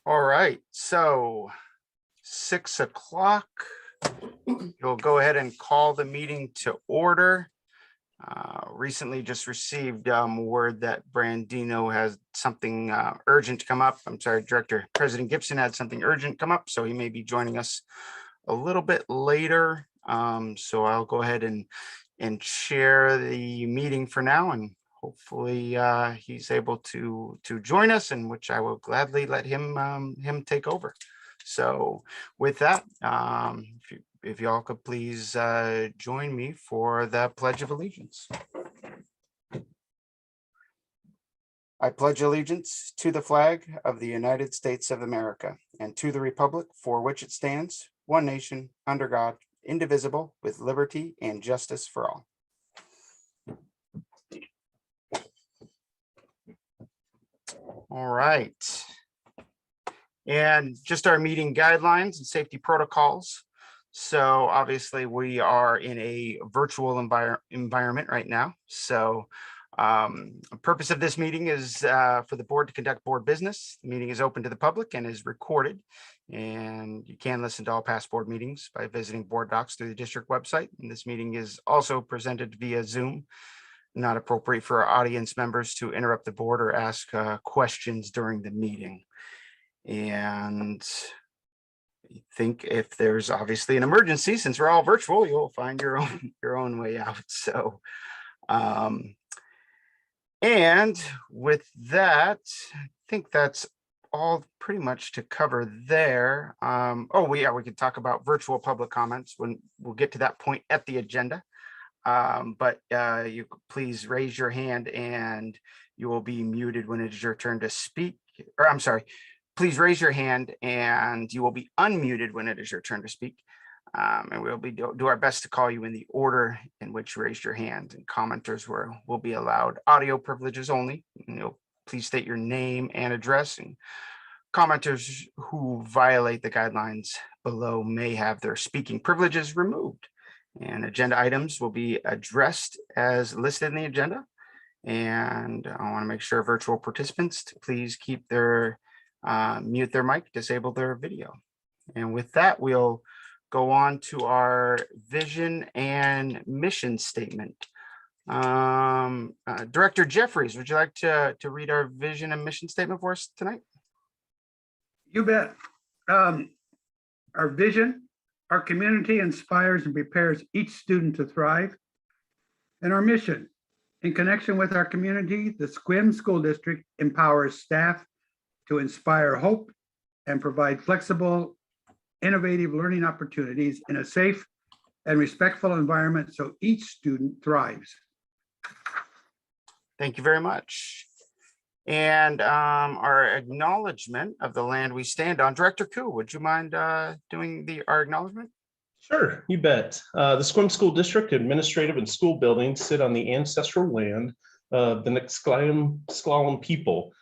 All right, so 6 o'clock. You'll go ahead and call the meeting to order. Recently just received word that Brandino has something urgent come up. I'm sorry, Director President Gibson had something urgent come up, so he may be joining us a little bit later. So I'll go ahead and share the meeting for now, and hopefully he's able to join us, in which I will gladly let him take over. So with that, if y'all could please join me for the Pledge of Allegiance. I pledge allegiance to the flag of the United States of America and to the republic for which it stands, one nation, under God, indivisible, with liberty and justice for all. All right. And just our meeting guidelines and safety protocols. So obviously we are in a virtual environment right now. So the purpose of this meeting is for the board to conduct board business. The meeting is open to the public and is recorded. And you can listen to all past board meetings by visiting board docs through the district website. And this meeting is also presented via Zoom. Not appropriate for our audience members to interrupt the board or ask questions during the meeting. And I think if there's obviously an emergency, since we're all virtual, you'll find your own way out. So and with that, I think that's all pretty much to cover there. We could talk about virtual public comments when we'll get to that point at the agenda. But you please raise your hand and you will be muted when it is your turn to speak. Or I'm sorry, please raise your hand and you will be unmuted when it is your turn to speak. And we'll do our best to call you in the order in which you raised your hand. And commenters will be allowed audio privileges only. And you'll please state your name and address. And commenters who violate the guidelines below may have their speaking privileges removed. And agenda items will be addressed as listed in the agenda. And I want to make sure virtual participants to please keep their mute their mic, disable their video. And with that, we'll go on to our vision and mission statement. Director Jeffries, would you like to read our vision and mission statement for us tonight? You bet. Our vision: our community inspires and prepares each student to thrive. And our mission: in connection with our community, the Sequim School District empowers staff to inspire hope and provide flexible, innovative learning opportunities in a safe and respectful environment so each student thrives. Thank you very much. And our acknowledgement of the land we stand on. Director Koo, would you mind doing our acknowledgement? Sure, you bet. The Sequim School District administrative and school buildings sit on the ancestral land of the S'Klallam people.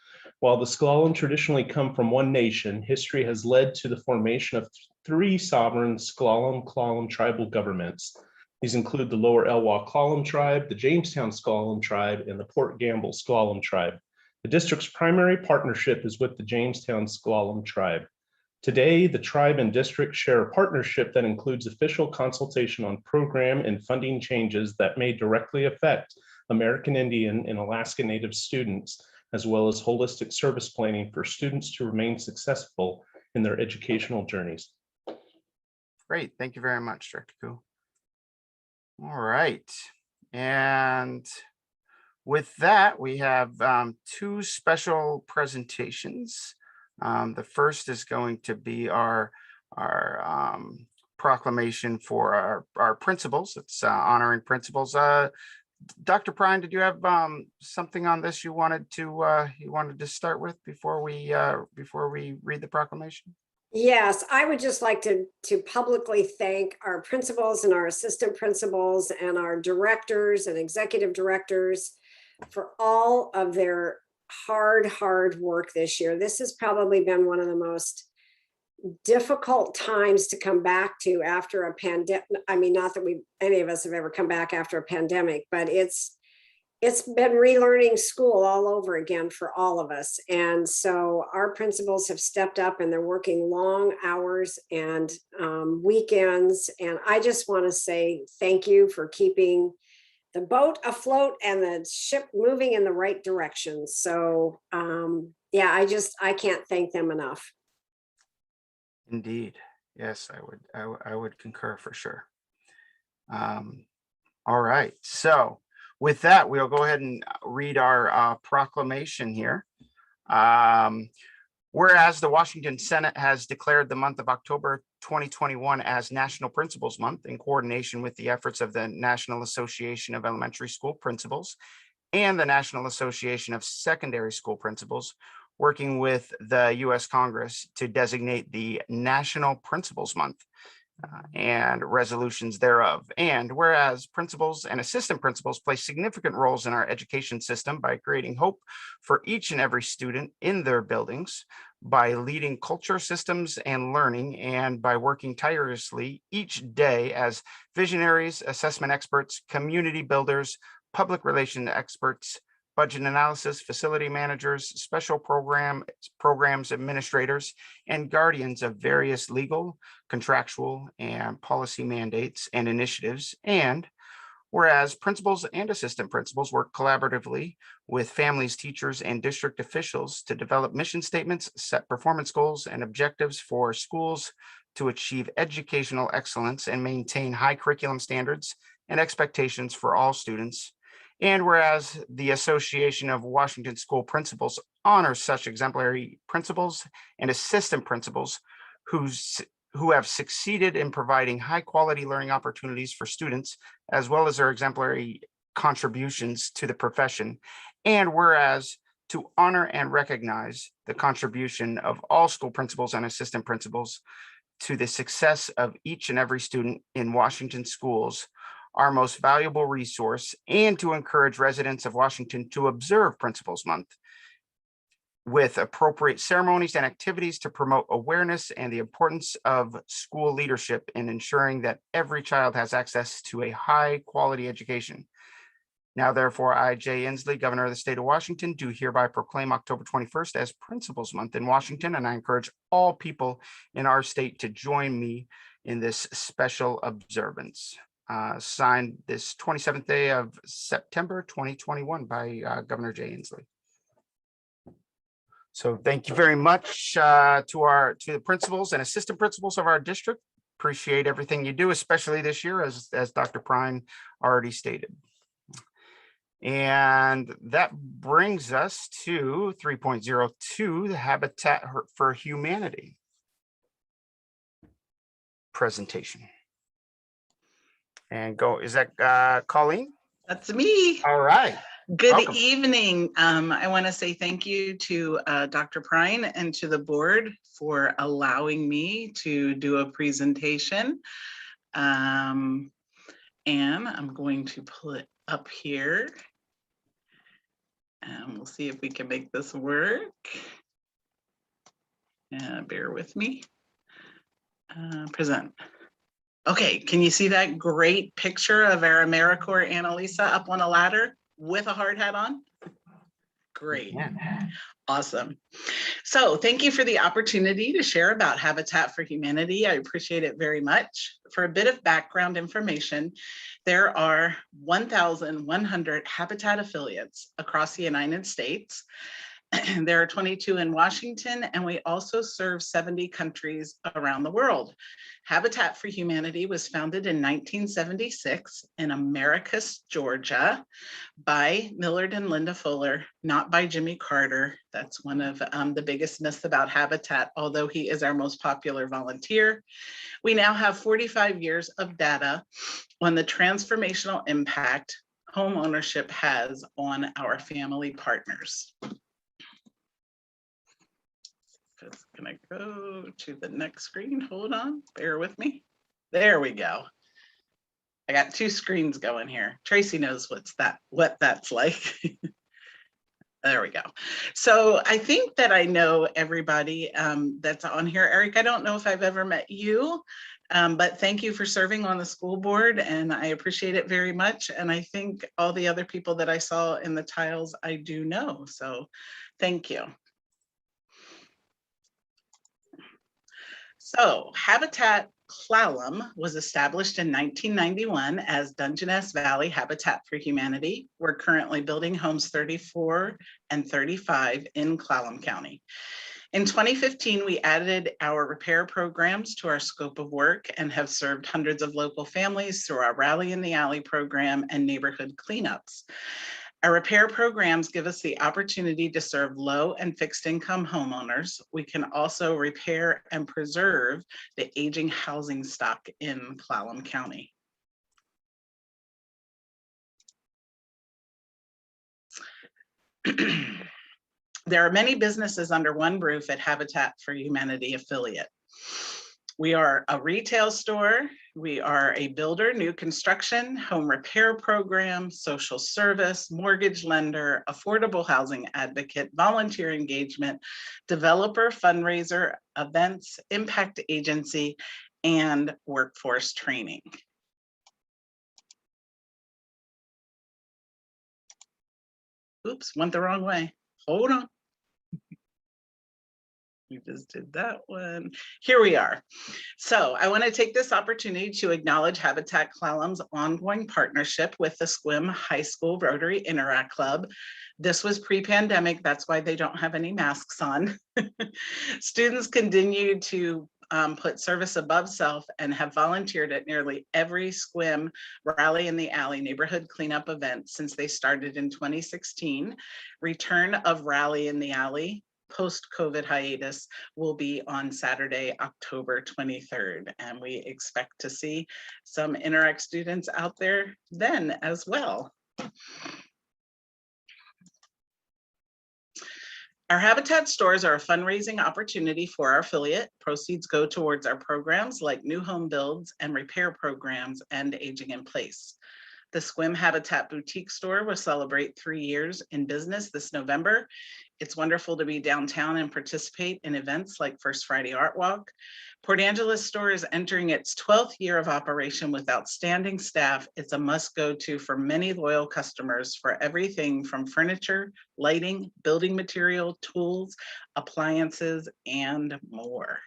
While the S'Klallam traditionally come from one nation, history has led to the formation of 3 sovereign S'Klallam tribal governments. These include the Lower Elwha S'Klallam tribe, the Jamestown S'Klallam tribe, and the Port Gamble S'Klallam tribe. The district's primary partnership is with the Jamestown S'Klallam tribe. Today, the tribe and district share a partnership that includes official consultation on program and funding changes that may directly affect American Indian and Alaska Native students, as well as holistic service planning for students to remain successful in their educational journeys. Great, thank you very much, Director Koo. All right, and with that, we have 2 special presentations. The first is going to be our proclamation for our principals. It's honoring principals. Dr. Prine, did you have something on this you wanted to start with before we read the proclamation? Yes, I would just like to publicly thank our principals and our assistant principals and our directors and executive directors for all of their hard work this year. This has probably been one of the most difficult times to come back to after a pandemic. I mean, not that any of us have ever come back after a pandemic, but it's it's been relearning school all over again for all of us. And so our principals have stepped up and they're working long hours and weekends. And I just want to say thank you for keeping the boat afloat and the ship moving in the right direction. So yeah, I can't thank them enough. Indeed. Yes, I would concur for sure. All right. So with that, we'll go ahead and read our proclamation here. Whereas the Washington Senate has declared the month of October 2021 as National Principals Month in coordination with the efforts of the National Association of Elementary School Principals and the National Association of Secondary School Principals, working with the U.S. Congress to designate the National Principals Month and resolutions thereof. And whereas principals and assistant principals play significant roles in our education system by creating hope for each and every student in their buildings, by leading culture systems and learning, and by working tirelessly each day as visionaries, assessment experts, community builders, public relations experts, budget analysis, facility managers, special programs administrators, and guardians of various legal, contractual, and policy mandates and initiatives. And whereas principals and assistant principals work collaboratively with families, teachers, and district officials to develop mission statements, set performance goals and objectives for schools to achieve educational excellence and maintain high curriculum standards and expectations for all students. And whereas the Association of Washington School Principals honors such exemplary principals and assistant principals who have succeeded in providing high quality learning opportunities for students, as well as their exemplary contributions to the profession. And whereas to honor and recognize the contribution of all school principals and assistant principals to the success of each and every student in Washington schools, our most valuable resource, and to encourage residents of Washington to observe Principals Month with appropriate ceremonies and activities to promote awareness and the importance of school leadership in ensuring that every child has access to a high quality education. Now, therefore, I, Jay Inslee, Governor of the State of Washington, do hereby proclaim October 21st as Principals Month in Washington, and I encourage all people in our state to join me in this special observance. Signed this 27th day of September 2021 by Governor Jay Inslee. So thank you very much to the principals and assistant principals of our district. Appreciate everything you do, especially this year, as Dr. Prine already stated. And that brings us to 3.02, the Habitat for Humanity presentation. And is that Colleen? That's me. All right. Good Welcome. evening. I want to say thank you to Dr. Prine and to the board for allowing me to do a presentation. And I'm going to pull it up here. And we'll see if we can make this work. Bear with me. Present. Okay, can you see that great picture of our AmeriCorps Annalisa up on a ladder with a hard hat on? Great, awesome. So thank you for the opportunity to share about Habitat for Humanity. I appreciate it very much. For a bit of background information, there are 1,100 Habitat affiliates across the United States. There are 22 in Washington, and we also serve 70 countries around the world. Habitat for Humanity was founded in 1976 in Americus, Georgia, by Millard and Linda Fuller, not by Jimmy Carter. That's one of the biggest myths about Habitat, although he is our most popular volunteer. We now have 45 years of data on the transformational impact home ownership has on our family partners. It's gonna go to the next screen. Hold on, bear with me. There we go. I got two screens going here. Tracy knows what that's like. There we go. So I think that I know everybody that's on here. Eric, I don't know if I've ever met you. But thank you for serving on the school board, and I appreciate it very much. And I think all the other people that I saw in the tiles, I do know. So thank you. So Habitat Clallam was established in 1991 as Dungeness Valley Habitat for Humanity. We're currently building homes 34 and 35 in Clallam County. In 2015, we added our repair programs to our scope of work and have served hundreds of local families through our Rally in the Alley program and neighborhood cleanups. Our repair programs give us the opportunity to serve low and fixed income homeowners. We can also repair and preserve the aging housing stock in Clallam County. There are many businesses under one roof at Habitat for Humanity affiliate. We are a retail store, we are a builder, new construction, home repair program, social service, mortgage lender, affordable housing advocate, volunteer engagement, developer, fundraiser, events, impact agency, and workforce training. Oops, went the wrong way. Hold on. We just did that one. Here we are. So I want to take this opportunity to acknowledge Habitat Clallam's ongoing partnership with the Sequim High School Rotary Interact Club. This was pre-pandemic, that's why they don't have any masks on. Students continue to put service above self and have volunteered at nearly every Sequim Rally in the Alley neighborhood cleanup event since they started in 2016. Return of Rally in the Alley post-COVID hiatus will be on Saturday, October 23rd. And we expect to see some Interact students out there then as well. Our Habitat stores are a fundraising opportunity for our affiliate. Proceeds go towards our programs like new home builds and repair programs and aging in place. The Sequim Habitat Boutique store will celebrate 3 years in business this November. It's wonderful to be downtown and participate in events like First Friday Art Walk. Port Angeles store is entering its 12th year of operation with outstanding staff. It's a must-go-to for many loyal customers for everything from furniture, lighting, building material, tools, appliances, and more.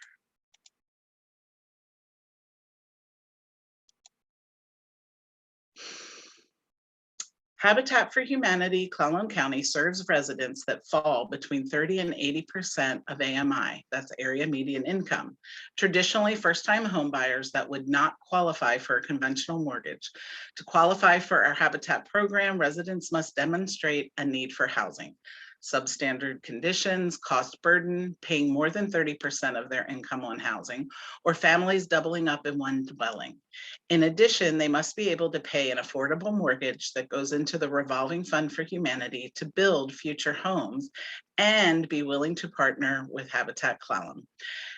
Habitat for Humanity Clallam County serves residents that fall between 30 and 80% of AMI, that's area median income. Traditionally, first-time home buyers that would not qualify for a conventional mortgage. To qualify for our Habitat program, residents must demonstrate a need for housing. Substandard conditions, cost burden, paying more than 30% of their income on housing, or families doubling up in one dwelling. In addition, they must be able to pay an affordable mortgage that goes into the revolving fund for humanity to build future homes and be willing to partner with Habitat Clallam.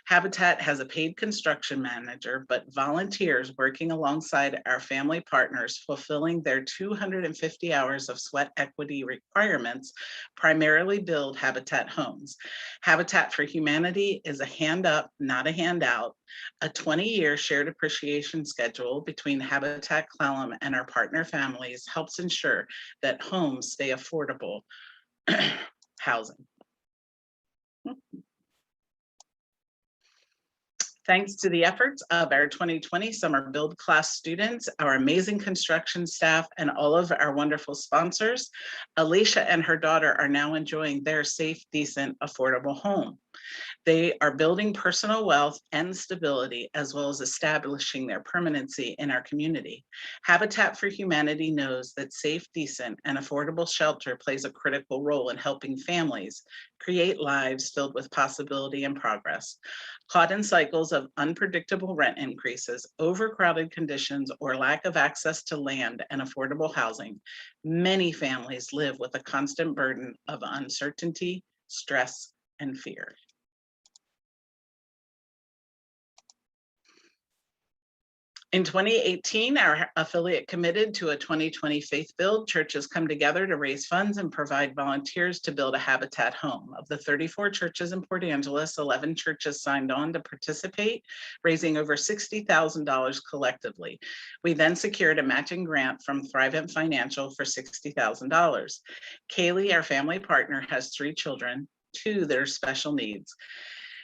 Habitat has a paid construction manager, but volunteers working alongside our family partners fulfilling their 250 hours of sweat equity requirements primarily build Habitat homes. Habitat for Humanity is a hand up, not a handout. A 20-year shared appreciation schedule between Habitat Clallam and our partner families helps ensure that homes stay affordable housing. Thanks to the efforts of our 2020 Summer Build class students, our amazing construction staff, and all of our wonderful sponsors, Alicia and her daughter are now enjoying their safe, decent, affordable home. They are building personal wealth and stability, as well as establishing their permanency in our community. Habitat for Humanity knows that safe, decent, and affordable shelter plays a critical role in helping families create lives filled with possibility and progress. Caught in cycles of unpredictable rent increases, overcrowded conditions, or lack of access to land and affordable housing, many families live with a constant burden of uncertainty, stress, and fear. In 2018, our affiliate committed to a 2020 faith build. Churches come together to raise funds and provide volunteers to build a Habitat home. Of the 34 churches in Port Angeles, 11 churches signed on to participate, raising over $60,000 collectively. We then secured a matching grant from Thrivent Financial for $60,000. Kaylee, our family partner, has 3 children, 2 that are special needs.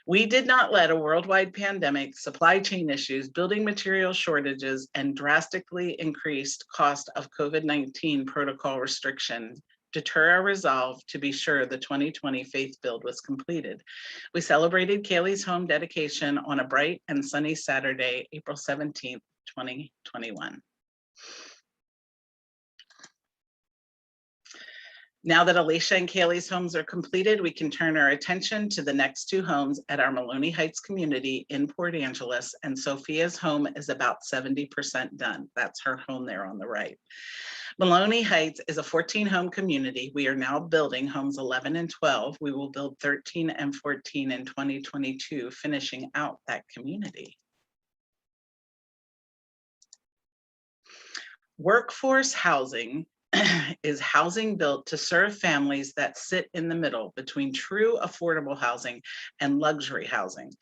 We did not let a worldwide pandemic, supply chain issues, building material shortages, and drastically increased cost of COVID-19 protocol restrictions deter our resolve to be sure the 2020 faith build was completed. We celebrated Kaylee's home dedication on a bright and sunny Saturday, April 17th, 2021. Now that Alicia and Kaylee's homes are completed, we can turn our attention to the next 2 homes at our Maloney Heights community in Port Angeles, and Sophia's home is about 70% done. That's her home there on the right. Maloney Heights is a 14-home community. We are now building homes 11 and 12. We will build 13 and 14 in 2022, finishing out that community. Workforce housing is housing built to serve families that sit in the middle between true affordable housing and luxury housing.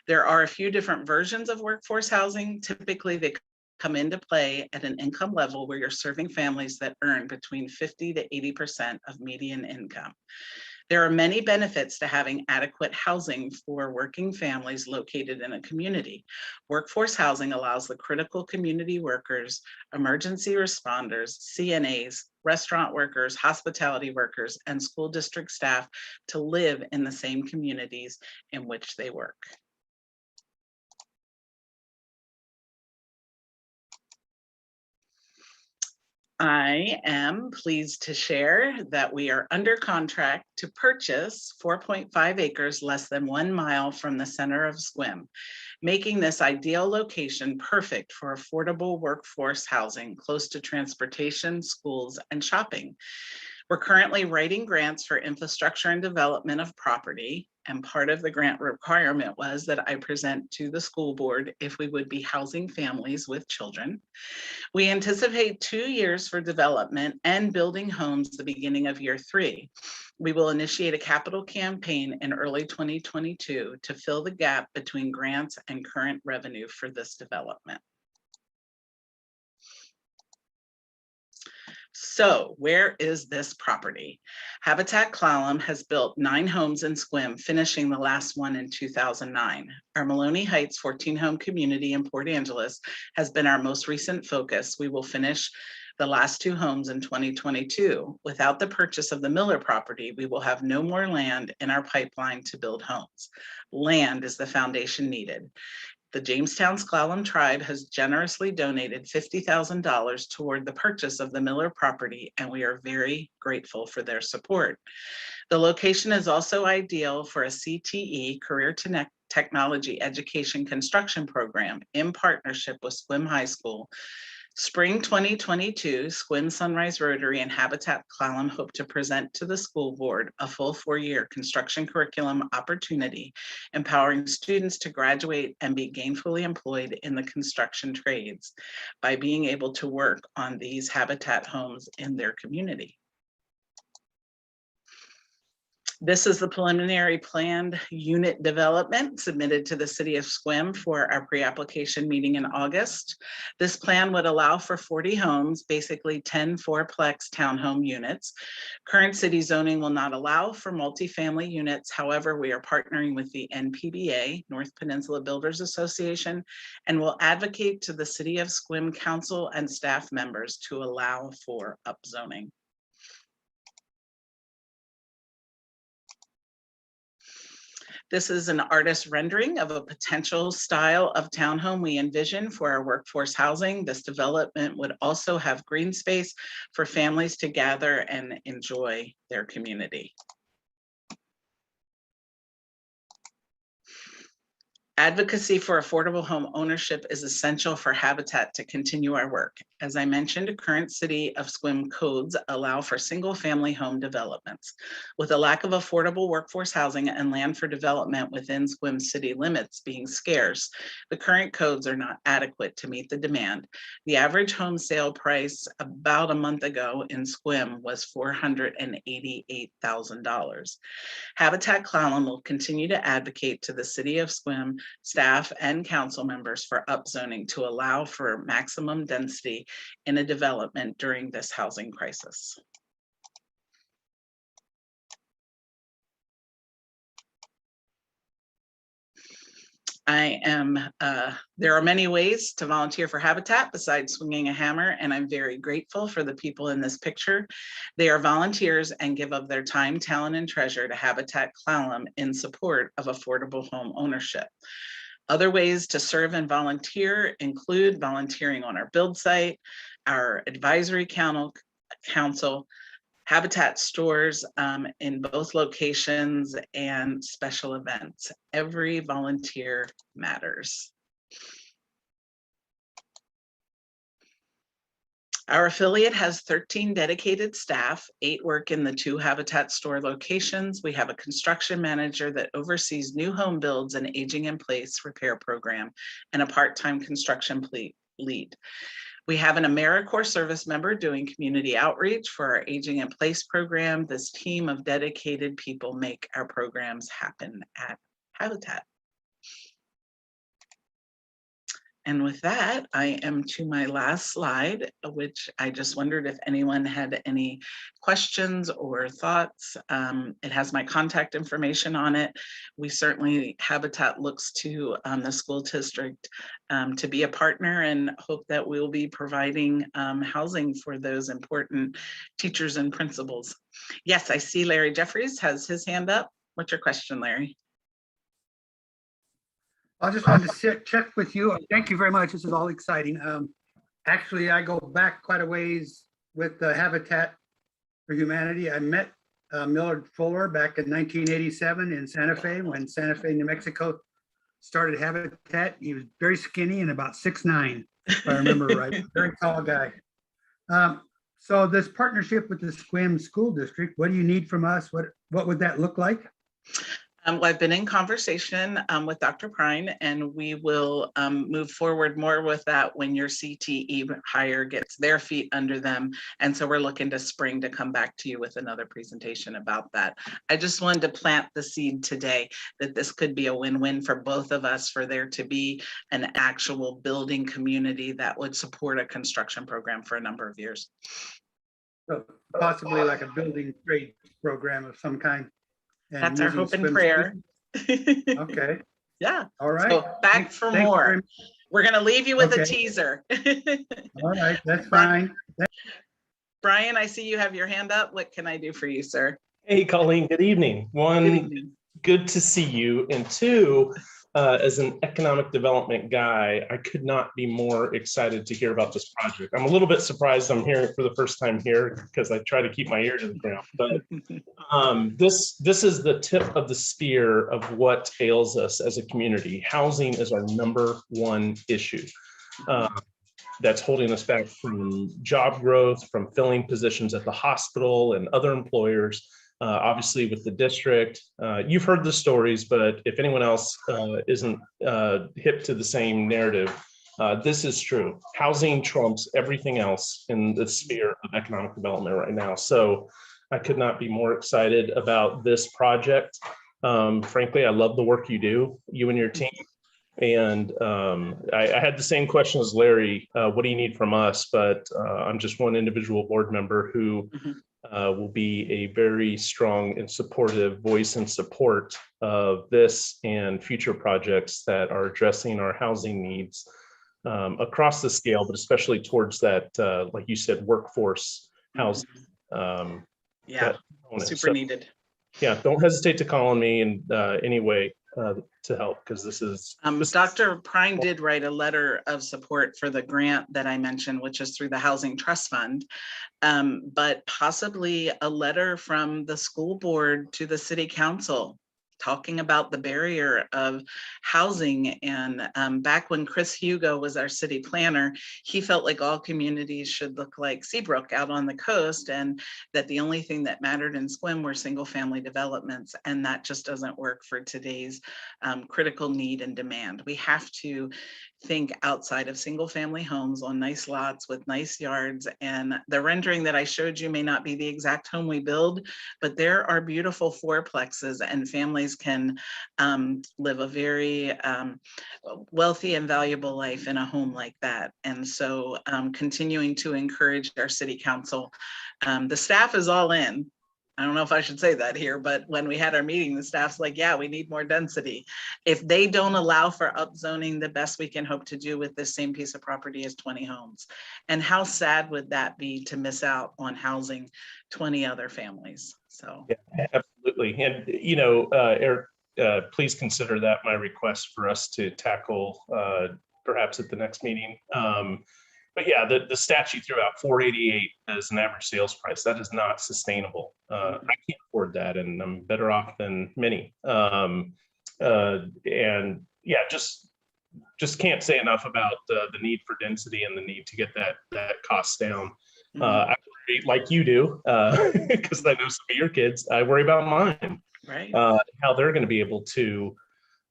There are a few different versions of workforce housing. Typically, they come into play at an income level where you're serving families that earn between 50 to 80% of median income. There are many benefits to having adequate housing for working families located in a community. Workforce housing allows the critical community workers, emergency responders, CNAs, restaurant workers, hospitality workers, and school district staff to live in the same communities in which they work. I am pleased to share that we are under contract to purchase 4.5 acres less than 1 mile from the center of Sequim, making this ideal location perfect for affordable workforce housing close to transportation, schools, and shopping. We're currently writing grants for infrastructure and development of property, and part of the grant requirement was that I present to the school board if we would be housing families with children. We anticipate 2 years for development and building homes the beginning of year 3. We will initiate a capital campaign in early 2022 to fill the gap between grants and current revenue for this development. So where is this property? Habitat Clallam has built 9 homes in Sequim, finishing the last one in 2009. Our Maloney Heights 14-home community in Port Angeles has been our most recent focus. We will finish the last 2 homes in 2022. Without the purchase of the Miller property, we will have no more land in our pipeline to build homes. Land is the foundation needed. The Jamestown Sklallam tribe has generously donated $50,000 toward the purchase of the Miller property, and we are very grateful for their support. The location is also ideal for a CTE, Career Technology Education Construction Program, in partnership with Sequim High School. Spring 2022, Sequim Sunrise Rotary and Habitat Clallam hope to present to the school board a full 4-year construction curriculum opportunity, empowering students to graduate and be gainfully employed in the construction trades by being able to work on these Habitat homes in their community. This is the preliminary planned unit development submitted to the city of Sequim for our pre-application meeting in August. This plan would allow for 40 homes, basically 10 4-plex townhome units. Current city zoning will not allow for multifamily units. However, we are partnering with the NPBA, North Peninsula Builders Association, and will advocate to the city of Sequim council and staff members to allow for upzoning. This is an artist rendering of a potential style of townhome we envision for our workforce housing. This development would also have green space for families to gather and enjoy their community. Advocacy for affordable home ownership is essential for Habitat to continue our work. As I mentioned, current City of Sequim codes allow for single-family home developments. With a lack of affordable workforce housing and land for development within Sequim city limits being scarce, the current codes are not adequate to meet the demand. The average home sale price about a month ago in Sequim was $488,000. Habitat Clallam will continue to advocate to the City of Sequim staff and council members for upzoning to allow for maximum density in a development during this housing crisis. There are many ways to volunteer for Habitat besides swinging a hammer, and I'm very grateful for the people in this picture. They are volunteers and give of their time, talent, and treasure to Habitat Clallam in support of affordable home ownership. Other ways to serve and volunteer include volunteering on our build site, our advisory council, Habitat stores in both locations, and special events. Every volunteer matters. Our affiliate has 13 dedicated staff, 8 work in the 2 Habitat store locations. We have a construction manager that oversees new home builds and aging in place repair program, and a part-time construction lead. We have an AmeriCorps service member doing community outreach for our aging in place program. This team of dedicated people make our programs happen at Habitat. And with that, I am to my last slide, which I just wondered if anyone had any questions or thoughts. It has my contact information on it. We certainly, Habitat looks to the school district to be a partner, and hope that we'll be providing housing for those important teachers and principals. Yes, I see Larry Jeffries has his hand up. What's your question, Larry? I just wanted to check with you. Thank you very much. This is all exciting. Actually, I go back quite a ways with the Habitat for Humanity. I met Millard Fuller back in 1987 in Santa Fe, when Santa Fe, New Mexico started Habitat. He was very skinny and about 6'9", if I remember right. Very tall guy. So this partnership with the Sequim School District, what do you need from us? What would that look like? Well, I've been in conversation with Dr. Prine, and we will move forward more with that when your CTE hire gets their feet under them. And so we're looking to spring to come back to you with another presentation about that. I just wanted to plant the seed today that this could be a win-win for both of us, for there to be an actual building community that would support a construction program for a number of years. So possibly like a building trade program of some kind. That's our hope and prayer. Okay. Yeah. All right. So back for more. We're going to leave you with a teaser. All right. That's fine. Brian, I see you have your hand up. What can I do for you, sir? Hey, Colleen, good evening. One, good to see you. And 2, as an economic development guy, I could not be more excited to hear about this project. I'm a little bit surprised I'm hearing it for the first time here, because I try to keep my ear to the ground. But this is the tip of the spear of what ails us as a community. Housing is our #1 issue. That's holding us back from job growth, from filling positions at the hospital and other employers. Obviously with the district, you've heard the stories, but if anyone else isn't hip to the same narrative, this is true. Housing trumps everything else in the sphere of economic development right now. So I could not be more excited about this project. Frankly, I love the work you do, you and your team. And I had the same question as Larry, what do you need from us? But I'm just one individual board member who will be a very strong and supportive voice in support of this and future projects that are addressing our housing needs across the scale, but especially towards that, like you said, workforce housing. Yeah, super needed. Yeah, don't hesitate to call on me in any way to help, because this is Dr. Prine did write a letter of support for the grant that I mentioned, which is through the Housing Trust Fund, but possibly a letter from the school board to the city council talking about the barrier of housing. And back when Chris Hugo was our city planner, he felt like all communities should look like Seabrook out on the coast, and that the only thing that mattered in Sequim were single family developments. And that just doesn't work for today's critical need and demand. We have to think outside of single family homes on nice lots with nice yards. And the rendering that I showed you may not be the exact home we build, but there are beautiful fourplexes, and families can live a very wealthy and valuable life in a home like that. And so continuing to encourage our city council. The staff is all in. I don't know if I should say that here, but when we had our meeting, the staff's like, yeah, we need more density. If they don't allow for upzoning, the best we can hope to do with this same piece of property is 20 homes. And how sad would that be to miss out on housing 20 other families? So yeah, absolutely. And, you know, Eric, please consider that my request for us to tackle perhaps at the next meeting. But yeah, the statute threw out 488 as an average sales price. That is not sustainable. I can't afford that, and I'm better off than many. And yeah, just can't say enough about the need for density and the need to get that cost down. I worry, like you do, because I know some of your kids. I worry about mine, right? How they're going to be able to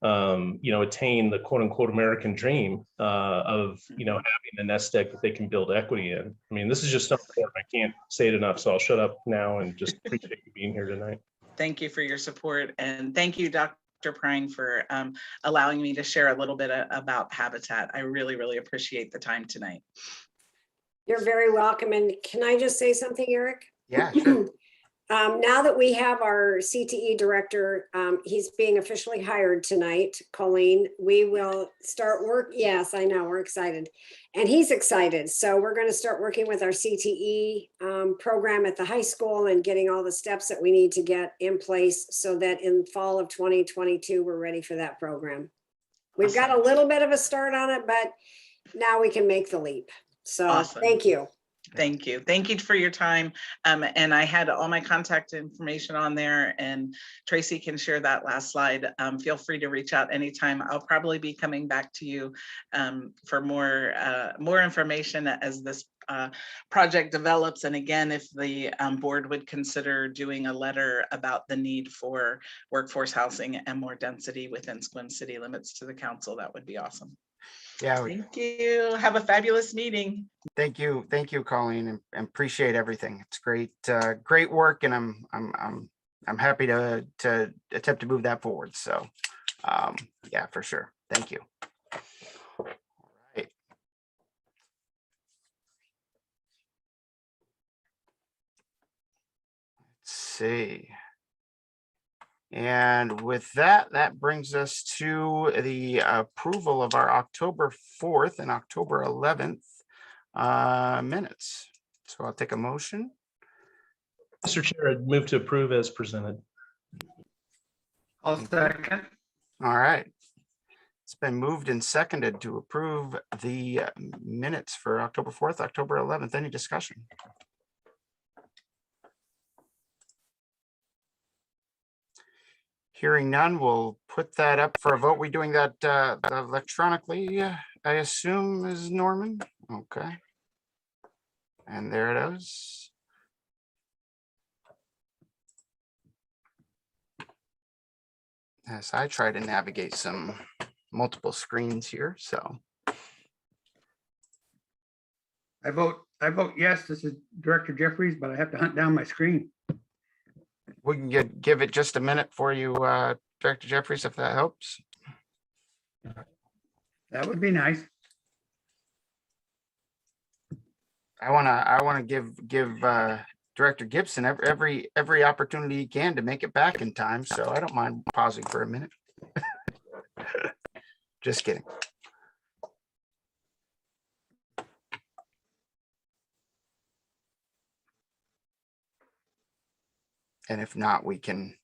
attain the quote unquote American dream of, having a nest egg that they can build equity in. I mean, this is just so important. I can't say it enough. So I'll shut up now and just appreciate you being here tonight. Thank you for your support. And thank you, Dr. Prine, for allowing me to share a little bit about Habitat. I really, really appreciate the time tonight. You're very welcome. And can I just say something, Eric? Yeah, sure. Now that we have our CTE director, he's being officially hired tonight, Colleen, we will start work. Yes, I know, we're excited. And he's excited. So we're going to start working with our CTE program at the high school and getting all the steps that we need to get in place so that in fall of 2022, we're ready for that program. We've got a little bit of a start on it, but now we can make the leap. So Thank you. Thank you. Thank you for your time. And I had all my contact information on there, and Tracy can share that last slide. Feel free to reach out anytime. I'll probably be coming back to you for more information as this project develops. And again, if the board would consider doing a letter about the need for workforce housing and more density within Sequim city limits to the council, that would be awesome. Yeah. Thank you. Have a fabulous meeting. Thank you, Colleen, and appreciate everything. It's great, great work, and I'm happy to attempt to move that forward. So, yeah, for sure. Thank you. All right. Let's see. And with that, that brings us to the approval of our October 4th and October 11th minutes. So I'll take a motion. Mr. Chair, I'd move to approve as presented. I'll second. All right. It's been moved and seconded to approve the minutes for October 4th, October 11th. Any discussion? Hearing none, we'll put that up for a vote. We're doing that electronically, I assume, is Norman. Okay. And there it is. As I try to navigate some multiple screens here, so. I vote yes. This is Director Jeffries, but I have to hunt down my screen. We can give it just a minute for you, Director Jeffries, if that helps. That would be nice. I wanna give Director Gibson every opportunity he can to make it back in time, so I don't mind pausing for a minute. Just kidding. And if not, we can,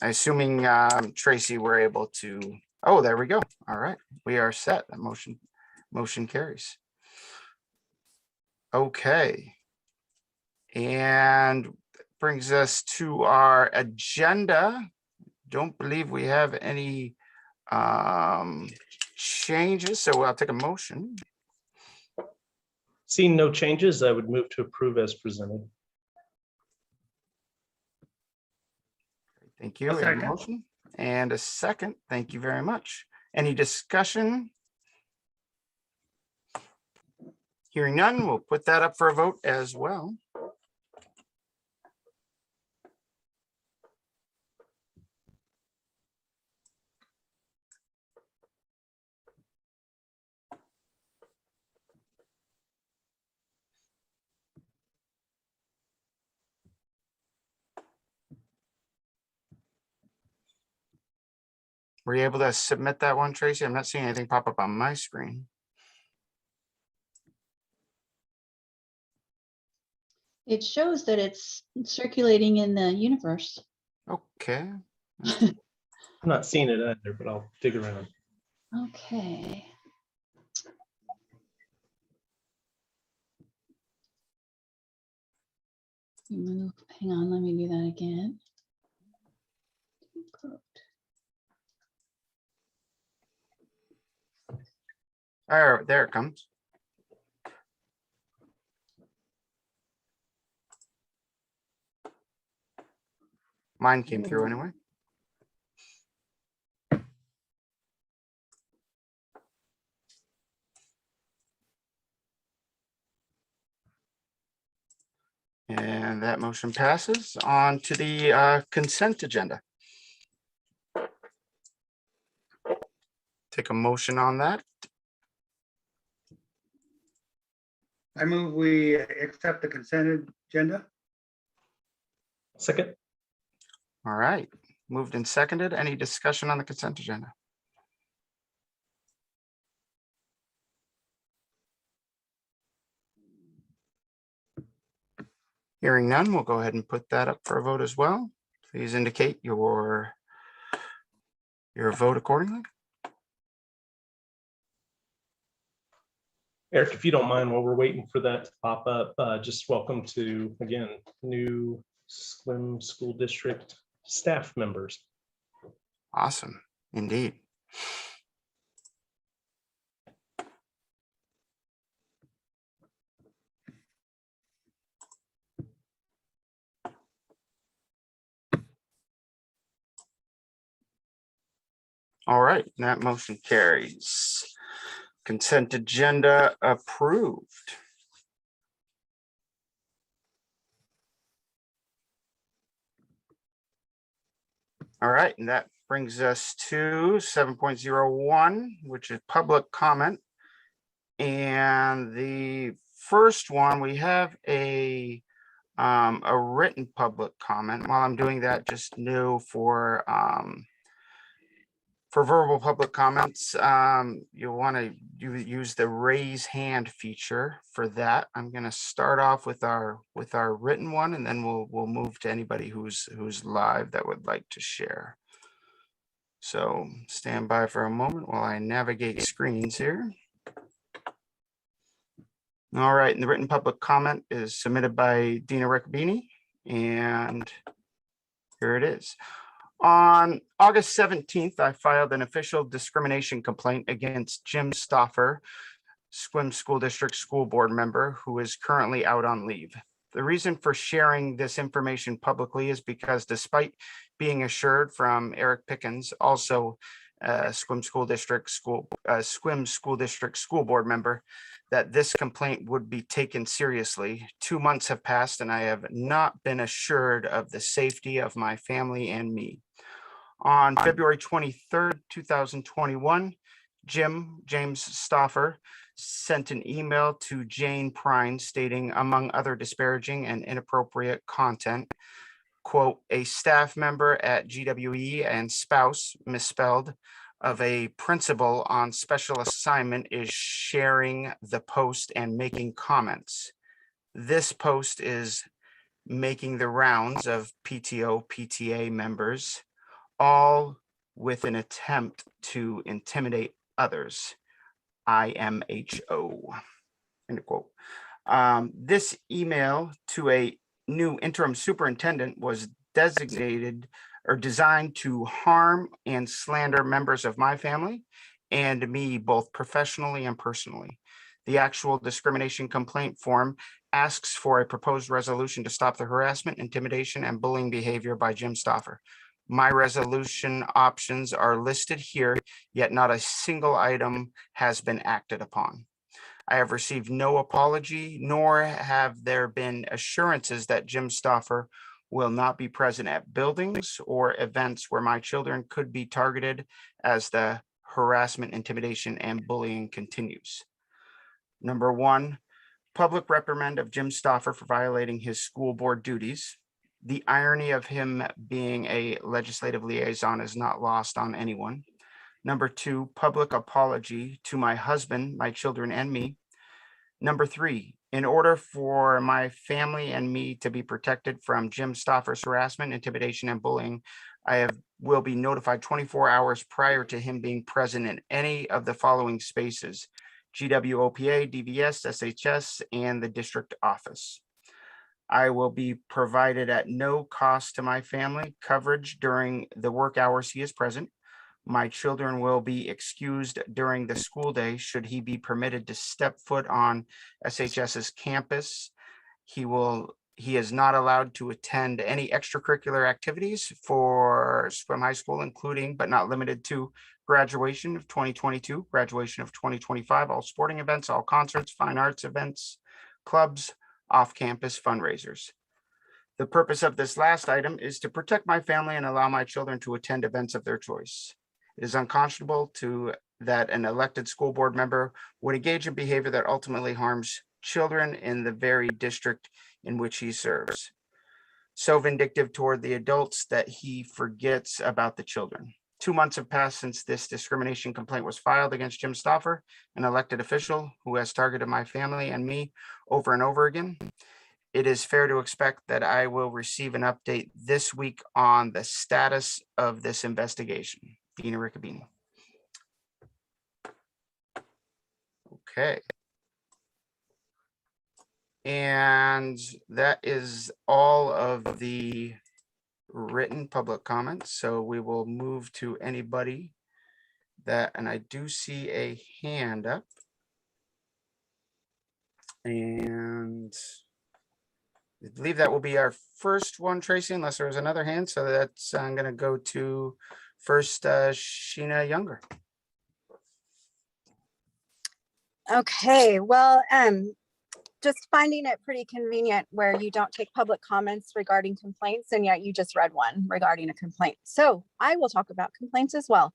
assuming Tracy were able to, oh, there we go. All right, we are set. That motion carries. Okay. And brings us to our agenda. don't believe we have any changes, so I'll take a motion. Seeing no changes, I would move to approve as presented. Thank you. A We have a second. motion and a second. Thank you very much. Any discussion? Hearing none, we'll put that up for a vote as well. Were you able to submit that one, Tracy? I'm not seeing anything pop up on my screen. It shows that it's circulating in the universe. Okay. I'm not seeing it either, but I'll dig around. Okay. Move. Hang on, let me do that again. There it comes. Mine came through anyway. And that motion passes on to the consent agenda. Take a motion on that. I move we accept the consent agenda. Second. All right, moved and seconded. Any discussion on the consent agenda? Hearing none, we'll go ahead and put that up for a vote as well. Please indicate your vote accordingly. Eric, if you don't mind, while we're waiting for that to pop up, just welcome to, again, new Sequim School District staff members. Awesome, indeed. All right, that motion carries. Consent agenda approved. All right, and that brings us to 7.01, which is public comment. And the first one, we have a written public comment. While I'm doing that, just know for verbal public comments, you'll want to use the raise hand feature for that. I'm going to start off with our written one, and then we'll move to anybody who's live that would like to share. So stand by for a moment while I navigate screens here. All right, and the written public comment is submitted by Dina Riccobini, and here it is. On August 17th, I filed an official discrimination complaint against Jim Stauffer, Sequim School District School Board member, who is currently out on leave. The reason for sharing this information publicly is because despite being assured from Eric Pickens, also Sequim School District School Board member, that this complaint would be taken seriously, 2 months have passed and I have not been assured of the safety of my family and me. On February 23rd, 2021, James Stauffer sent an email to Jane Prine stating, among other disparaging and inappropriate content, quote, a staff member at GWE and spouse, misspelled, of a principal on special assignment is sharing the post and making comments. This post is making the rounds of PTO, PTA members, all with an attempt to intimidate others. IMHO, end quote. This email to a new interim superintendent was designated are designed to harm and slander members of my family and me, both professionally and personally. The actual discrimination complaint form asks for a proposed resolution to stop the harassment, intimidation, and bullying behavior by Jim Stauffer. My resolution options are listed here, yet not a single item has been acted upon. I have received no apology, nor have there been assurances that Jim Stauffer will not be present at buildings or events where my children could be targeted as the harassment, intimidation, and bullying continues. Number one, public reprimand of Jim Stauffer for violating his school board duties. The irony of him being a legislative liaison is not lost on anyone. Number two, public apology to my husband, my children, and me. Number three, in order for my family and me to be protected from Jim Stauffer's harassment, intimidation, and bullying, will be notified 24 hours prior to him being present in any of the following spaces: GWOPA, DVS, SHS, and the district office. I will be provided at no cost to my family coverage during the work hours he is present. My children will be excused during the school day should he be permitted to step foot on SHS's campus. He is not allowed to attend any extracurricular activities for Sequim High School, including but not limited to graduation of 2022, graduation of 2025, all sporting events, all concerts, fine arts events, clubs, off-campus fundraisers. The purpose of this last item is to protect my family and allow my children to attend events of their choice. It is unconscionable that an elected school board member would engage in behavior that ultimately harms children in the very district in which he serves. So vindictive toward the adults that he forgets about the children. 2 months have passed since this discrimination complaint was filed against Jim Stauffer, an elected official who has targeted my family and me over and over again. It is fair to expect that I will receive an update this week on the status of this investigation. Dina Riccobene. Okay. And that is all of the written public comments. So we will move to anybody that, and I do see a hand up. And I believe that will be our first one, Tracy, unless there was another hand. So that's, I'm going to go to first Sheena Younger. Okay, well, just finding it pretty convenient where you don't take public comments regarding complaints, and yet you just read one regarding a complaint. So I will talk about complaints as well.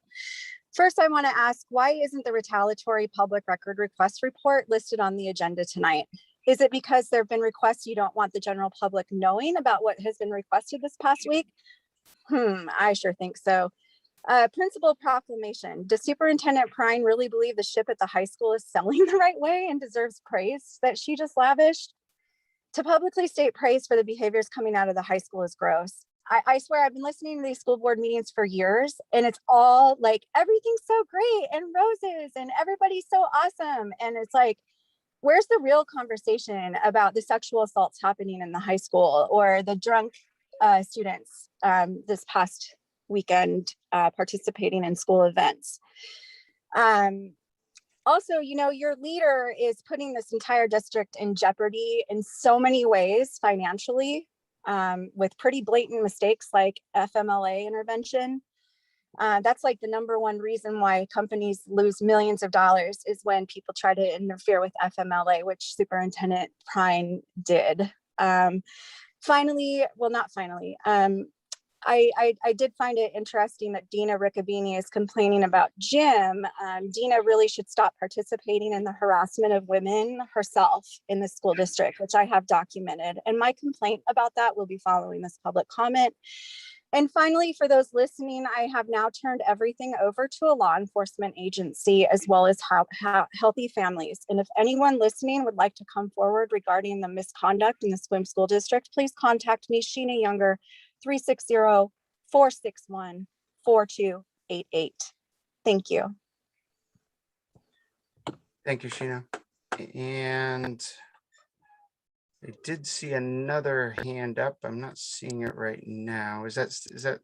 First, I want to ask, why isn't the retaliatory public record request report listed on the agenda tonight? Is it because there have been requests you don't want the general public knowing about what has been requested this past week? I sure think so. Principal proclamation. Does Superintendent Prine really believe the ship at the high school is selling the right way and deserves praise that she just lavished? To publicly state praise for the behaviors coming out of the high school is gross. I swear I've been listening to these school board meetings for years, and it's all like, everything's so great and roses and everybody's so awesome. And it's like, where's the real conversation about the sexual assaults happening in the high school, or the drunk students this past weekend participating in school events? Also, you know, your leader is putting this entire district in jeopardy in so many ways financially, with pretty blatant mistakes like FMLA intervention. That's like the #1 reason why companies lose millions of dollars, is when people try to interfere with FMLA, which Superintendent Prine did. Finally, well, not finally, I did find it interesting that Dina Riccobene is complaining about Jim. Dina really should stop participating in the harassment of women herself in the school district, which I have documented. And my complaint about that will be following this public comment. And finally, for those listening, I have now turned everything over to a law enforcement agency, as well as Healthy Families. And if anyone listening would like to come forward regarding the misconduct in the Sequim School District, please contact me, Sheena Younger, 360-461-4288. Thank you. Thank you, Sheena. And I did see another hand up. I'm not seeing it right now. Is that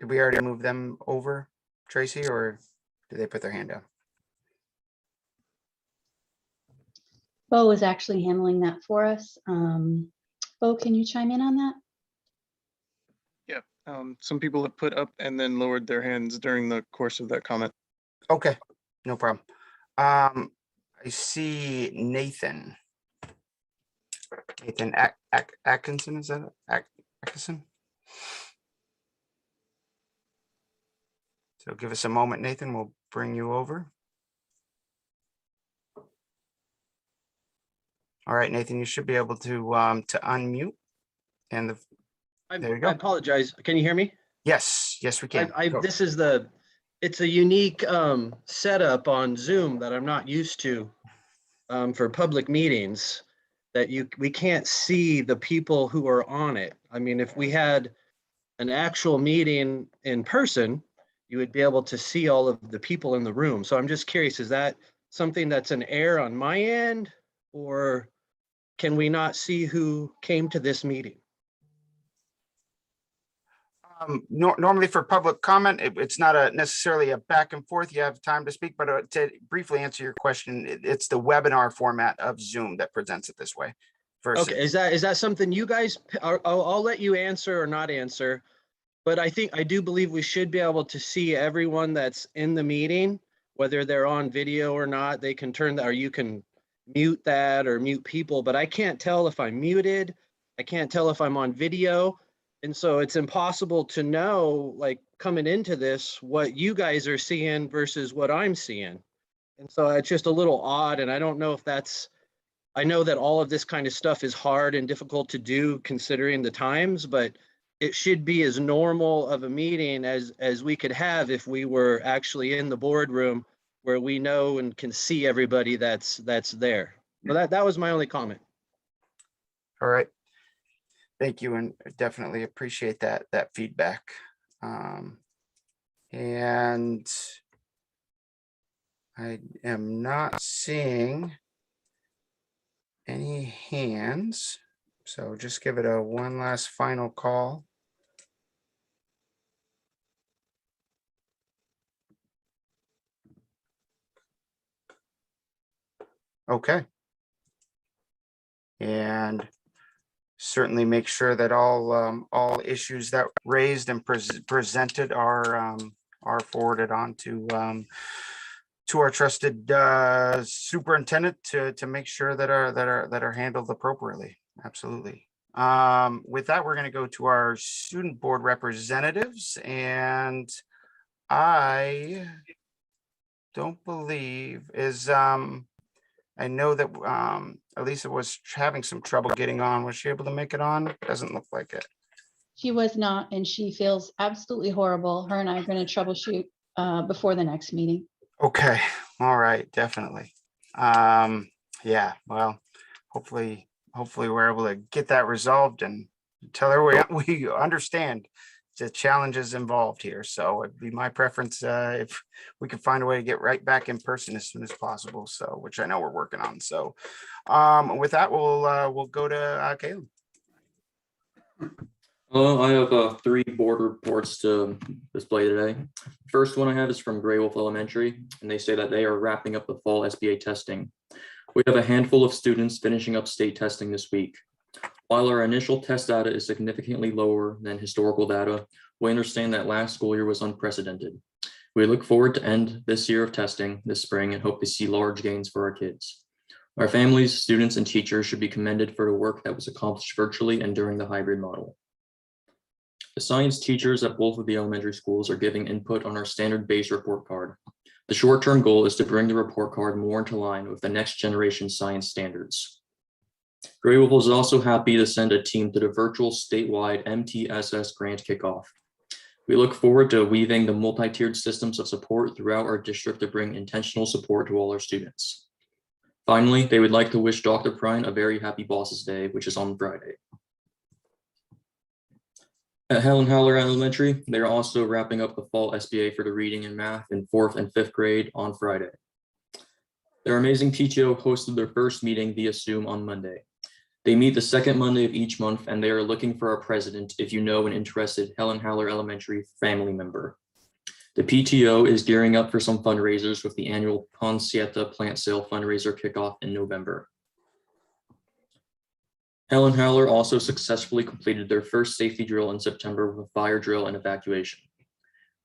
Did we already move them over, Tracy, or did they put their hand down? Bo is actually handling that for us. Bo, can you chime in on that? Yeah, some people have put up and then lowered their hands during the course of that comment. Okay, no problem. I see Nathan. Nathan Atkinson, is that it? Atkinson? So give us a moment, Nathan. We'll bring you over. All right, Nathan, you should be able to unmute. And there you go. I apologize. Can you hear me? Yes, we can. Go. This is it's a unique setup on Zoom that I'm not used to for public meetings, that we can't see the people who are on it. I mean, if we had an actual meeting in person, you would be able to see all of the people in the room. So I'm just curious, is that something that's an error on my end, or can we not see who came to this meeting? Normally for public comment, it's not necessarily a back and forth. You have time to speak, but to briefly answer your question, it's the webinar format of Zoom that presents it this way. Okay, is that something you guys, I'll let you answer or not answer, but I do believe we should be able to see everyone that's in the meeting, whether they're on video or not. They can turn that, or you can mute that or mute people, but I can't tell if I'm muted. I can't tell if I'm on video. And so it's impossible to know, like, coming into this, what you guys are seeing versus what I'm seeing. And so it's just a little odd. And I don't know if I know that all of this kind of stuff is hard and difficult to do considering the times, but it should be as normal of a meeting as we could have if we were actually in the boardroom where we know and can see everybody that's there. But that was my only comment. All right. Thank you, and definitely appreciate that feedback. And I am not seeing any hands, so just give it a one last final call. Okay. And certainly make sure that all issues that raised and presented are forwarded on to our trusted superintendent to make sure that are handled appropriately. Absolutely. With that, we're going to go to our student board representatives, and I don't believe I know that Elisa was having some trouble getting on. Was she able to make it on? Doesn't look like it. She was not, and she feels absolutely horrible. Her and I are going to troubleshoot before the next meeting. Okay. All right. Definitely. Yeah. Well, hopefully we're able to get that resolved and tell her we understand the challenges involved here. So it'd be my preference if we could find a way to get right back in person as soon as possible. So, which I know we're working on. So, with that, we'll go to Caleb. Hello, I have 3 board reports to display today. First one I have is from Grey Wolf Elementary, and they say that they are wrapping up the fall SBA testing. We have a handful of students finishing up state testing this week. While our initial test data is significantly lower than historical data, we understand that last school year was unprecedented. We look forward to end this year of testing this spring and hope to see large gains for our kids. Our families, students, and teachers should be commended for the work that was accomplished virtually and during the hybrid model. The science teachers at both of the elementary schools are giving input on our standard base report card. The short-term goal is to bring the report card more into line with the next generation science standards. Grey Wolf is also happy to send a team to the virtual statewide MTSS grant kickoff. We look forward to weaving the multi-tiered systems of support throughout our district to bring intentional support to all our students. Finally, they would like to wish Dr. Prine a very happy Bosses Day, which is on Friday. At Helen Howler Elementary, they are also wrapping up the fall SBA for the reading and math in 4th and 5th grade on Friday. Their amazing PTO hosted their first meeting via Zoom on Monday. They meet the second Monday of each month, and they are looking for a president if you know an interested Helen Haller Elementary family member. The PTO is gearing up for some fundraisers with the annual Ponciata plant sale fundraiser kickoff in November. Helen Haller also successfully completed their first safety drill in September with a fire drill and evacuation.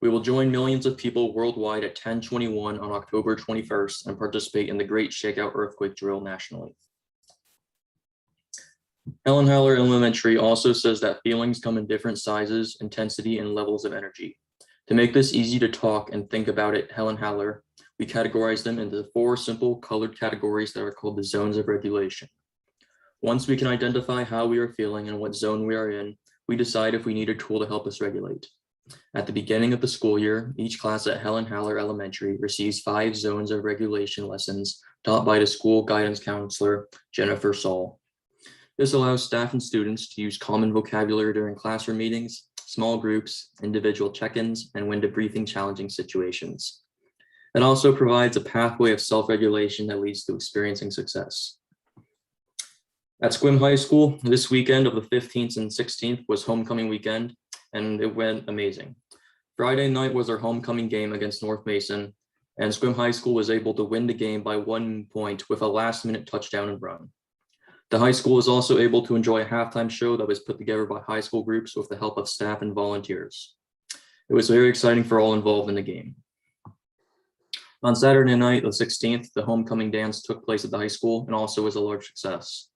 We will join millions of people worldwide at 10/21 on October 21st and participate in the Great Shakeout Earthquake Drill nationally. Helen Haller Elementary also says that feelings come in different sizes, intensity, and levels of energy. To make this easy to talk and think about it, Helen Haller, we categorize them into 4 simple colored categories that are called the zones of regulation. Once we can identify how we are feeling and what zone we are in, we decide if we need a tool to help us regulate. At the beginning of the school year, each class at Helen Haller Elementary receives 5 zones of regulation lessons taught by the school guidance counselor, Jennifer Saul. This allows staff and students to use common vocabulary during classroom meetings, small groups, individual check-ins, and when debriefing challenging situations. It also provides a pathway of self-regulation that leads to experiencing success. At Sequim High School, this weekend of the 15th and 16th was homecoming weekend, and it went amazing. Friday night was our homecoming game against North Mason, and Sequim High School was able to win the game by 1 point with a last-minute touchdown and run. The high school was also able to enjoy a halftime show that was put together by high school groups with the help of staff and volunteers. It was very exciting for all involved in the game. On Saturday night, the 16th, the homecoming dance took place at the high school and also was a large success.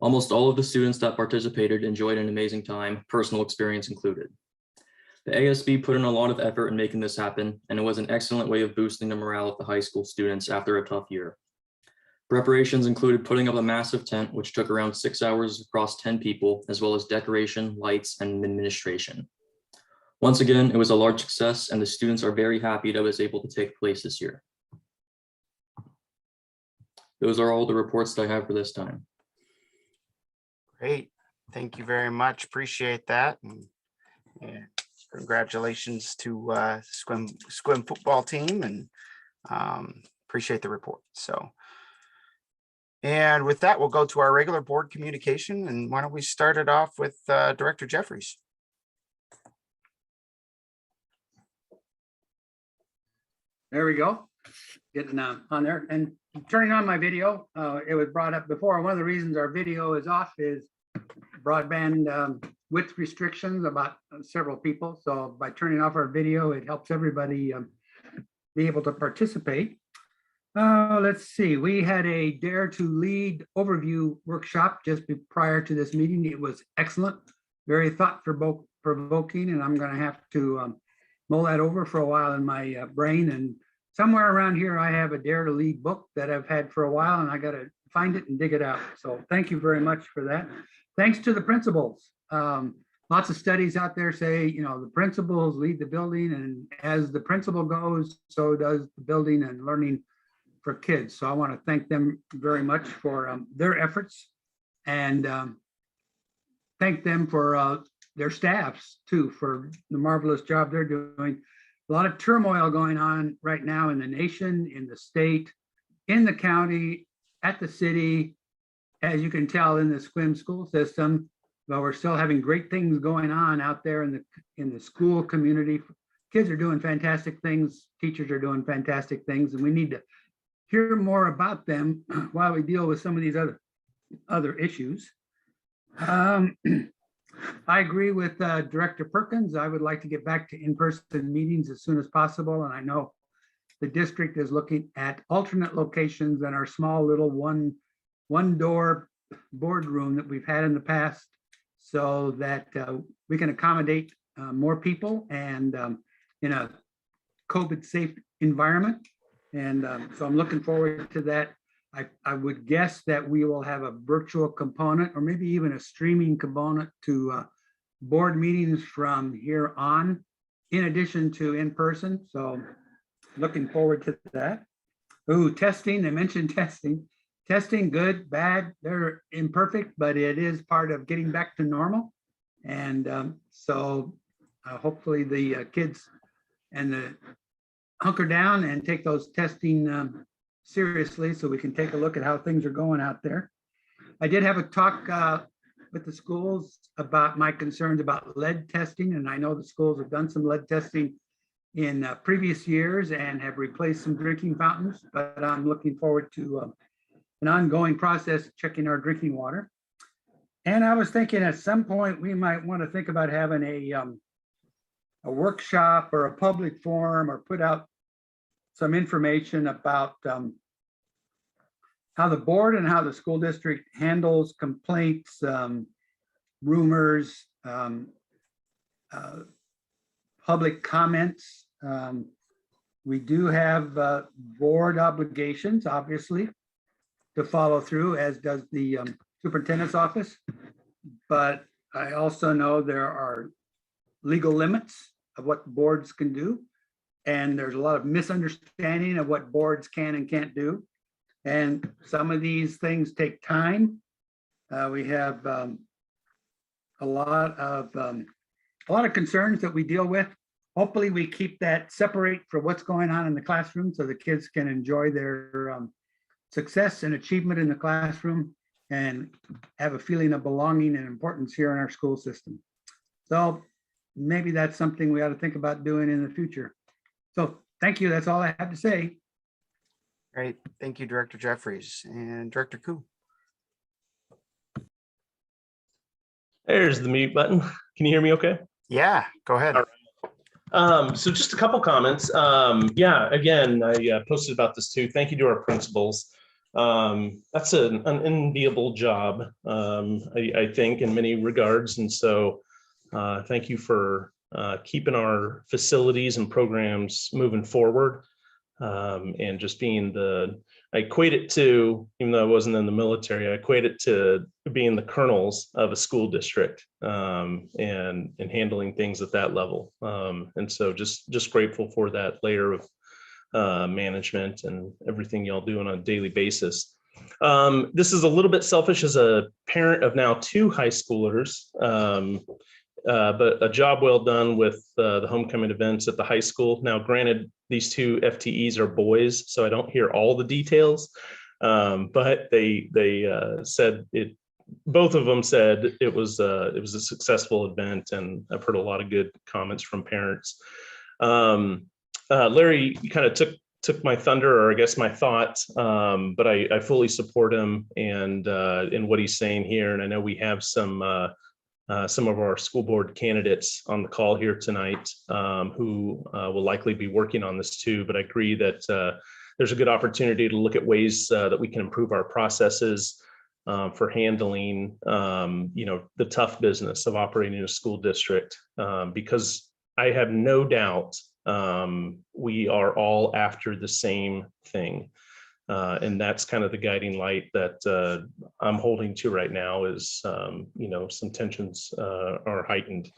Almost all of the students that participated enjoyed an amazing time, personal experience included. The ASB put in a lot of effort in making this happen, and it was an excellent way of boosting the morale of the high school students after a tough year. Preparations included putting up a massive tent, which took around 6 hours across 10 people, as well as decoration, lights, and administration. Once again, it was a large success, and the students are very happy that it was able to take place this year. Those are all the reports that I have for this time. Great. Thank you very much. Appreciate that. And congratulations to Sequim football team, and appreciate the report. And with that, we'll go to our regular board communication. And why don't we start it off with Director Jeffries? There we go. Getting on there and turning on my video. It was brought up before. One of the reasons our video is off is broadband width restrictions about several people. So by turning off our video, it helps everybody be able to participate. Let's see. We had a Dare to Lead overview workshop just prior to this meeting. It was excellent, very thought-provoking, and I'm going to have to mull that over for a while in my brain. And somewhere around here, I have a Dare to Lead book that I've had for a while, and I got to find it and dig it out. So thank you very much for that. Thanks to the principals. Lots of studies out there say, the principals lead the building, and as the principal goes, so does the building and learning for kids. So I want to thank them very much for their efforts, and thank them for their staffs too, for the marvelous job they're doing. A lot of turmoil going on right now in the nation, in the state, in the county, at the city, as you can tell in the Sequim school system. But we're still having great things going on out there in the school community. Kids are doing fantastic things. Teachers are doing fantastic things, and we need to hear more about them while we deal with some of these other issues. I agree with Director Perkins. I would like to get back to in-person meetings as soon as possible. And I know the district is looking at alternate locations than our small little one door boardroom that we've had in the past, so that we can accommodate more people and in a COVID safe environment. And so I'm looking forward to that. I would guess that we will have a virtual component, or maybe even a streaming component to board meetings from here on, in addition to in person. So looking forward to that. Ooh, testing, they mentioned testing. Testing, good, bad, they're imperfect, but it is part of getting back to normal. And so hopefully the kids and the hunker down and take those testing seriously, so we can take a look at how things are going out there. I did have a talk with the schools about my concerns about lead testing, and I know the schools have done some lead testing in previous years and have replaced some drinking fountains, but I'm looking forward to an ongoing process checking our drinking water. And I was thinking at some point we might want to think about having a workshop or a public forum, or put out some information about how the board and how the school district handles complaints, rumors, public comments. We do have board obligations, obviously, to follow through, as does the superintendent's office. But I also know there are legal limits of what boards can do. And there's a lot of misunderstanding of what boards can and can't do. And some of these things take time. We have a lot of concerns that we deal with. Hopefully we keep that separate from what's going on in the classroom, so the kids can enjoy their success and achievement in the classroom and have a feeling of belonging and importance here in our school system. So maybe that's something we ought to think about doing in the future. So thank you. That's all I have to say. Great. Thank you, Director Jeffries. And Director Koo. There's the mute button. Can you hear me okay? Yeah, go ahead. So just a couple comments. Yeah, again, I posted about this too. Thank you to our principals. That's an unenviable job, I think, in many regards. And so thank you for keeping our facilities and programs moving forward. And just being I equate it to, even though I wasn't in the military, I equate it to being the colonels of a school district, and handling things at that level. And so just grateful for that layer of management and everything y'all do on a daily basis. This is a little bit selfish as a parent of now 2 high schoolers, but a job well done with the homecoming events at the high school. Now, granted, these 2 FTEs are boys, so I don't hear all the details, but they said it. Both of them said it was a successful event, and I've heard a lot of good comments from parents. Larry kind of took my thunder, or I guess my thought, but I fully support him and in what he's saying here. And I know we have some of our school board candidates on the call here tonight who will likely be working on this too. But I agree that there's a good opportunity to look at ways that we can improve our processes for handling, the tough business of operating a school district, because I have no doubt we are all after the same thing. And that's kind of the guiding light that I'm holding to right now is, some tensions are heightened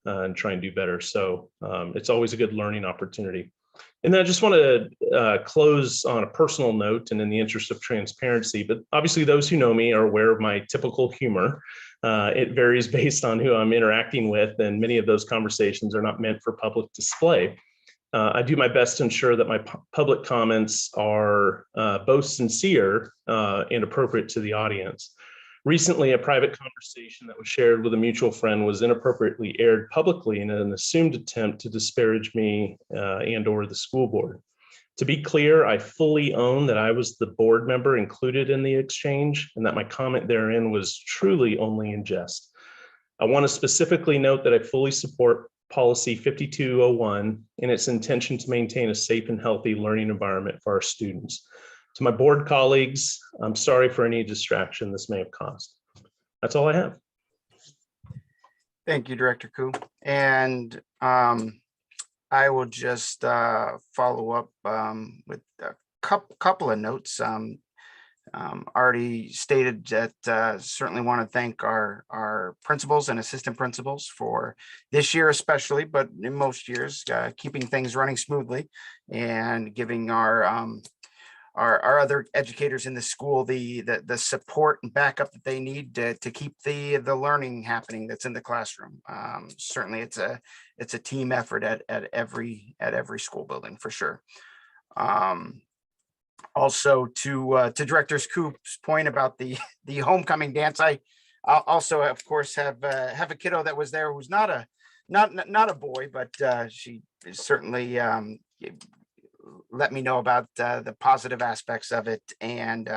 and try and do better. So it's always a good learning opportunity. And then I just want to close on a personal note and in the interest of transparency, but obviously those who know me are aware of my typical humor. It varies based on who I'm interacting with, and many of those conversations are not meant for public display. I do my best to ensure that my public comments are both sincere and appropriate to the audience. Recently, a private conversation that was shared with a mutual friend was inappropriately aired publicly in an assumed attempt to disparage me and/or the school board. To be clear, I fully own that I was the board member included in the exchange and that my comment therein was truly only in jest. I want to specifically note that I fully support Policy 5201 and its intention to maintain a safe and healthy learning environment for our students. To my board colleagues, I'm sorry for any distraction this may have caused. That's all I have. Thank you, Director Koo. And I will just follow up with a couple of notes. Already stated that certainly want to thank our principals and assistant principals for this year especially, but in most years, keeping things running smoothly and giving our other educators in the school the support and backup that they need to keep the learning happening that's in the classroom. Certainly it's a team effort at every school building for sure. Also to Director Coop's point about the homecoming dance, I also, of course, have a kiddo that was there who's not a boy, but she certainly let me know about the positive aspects of it, and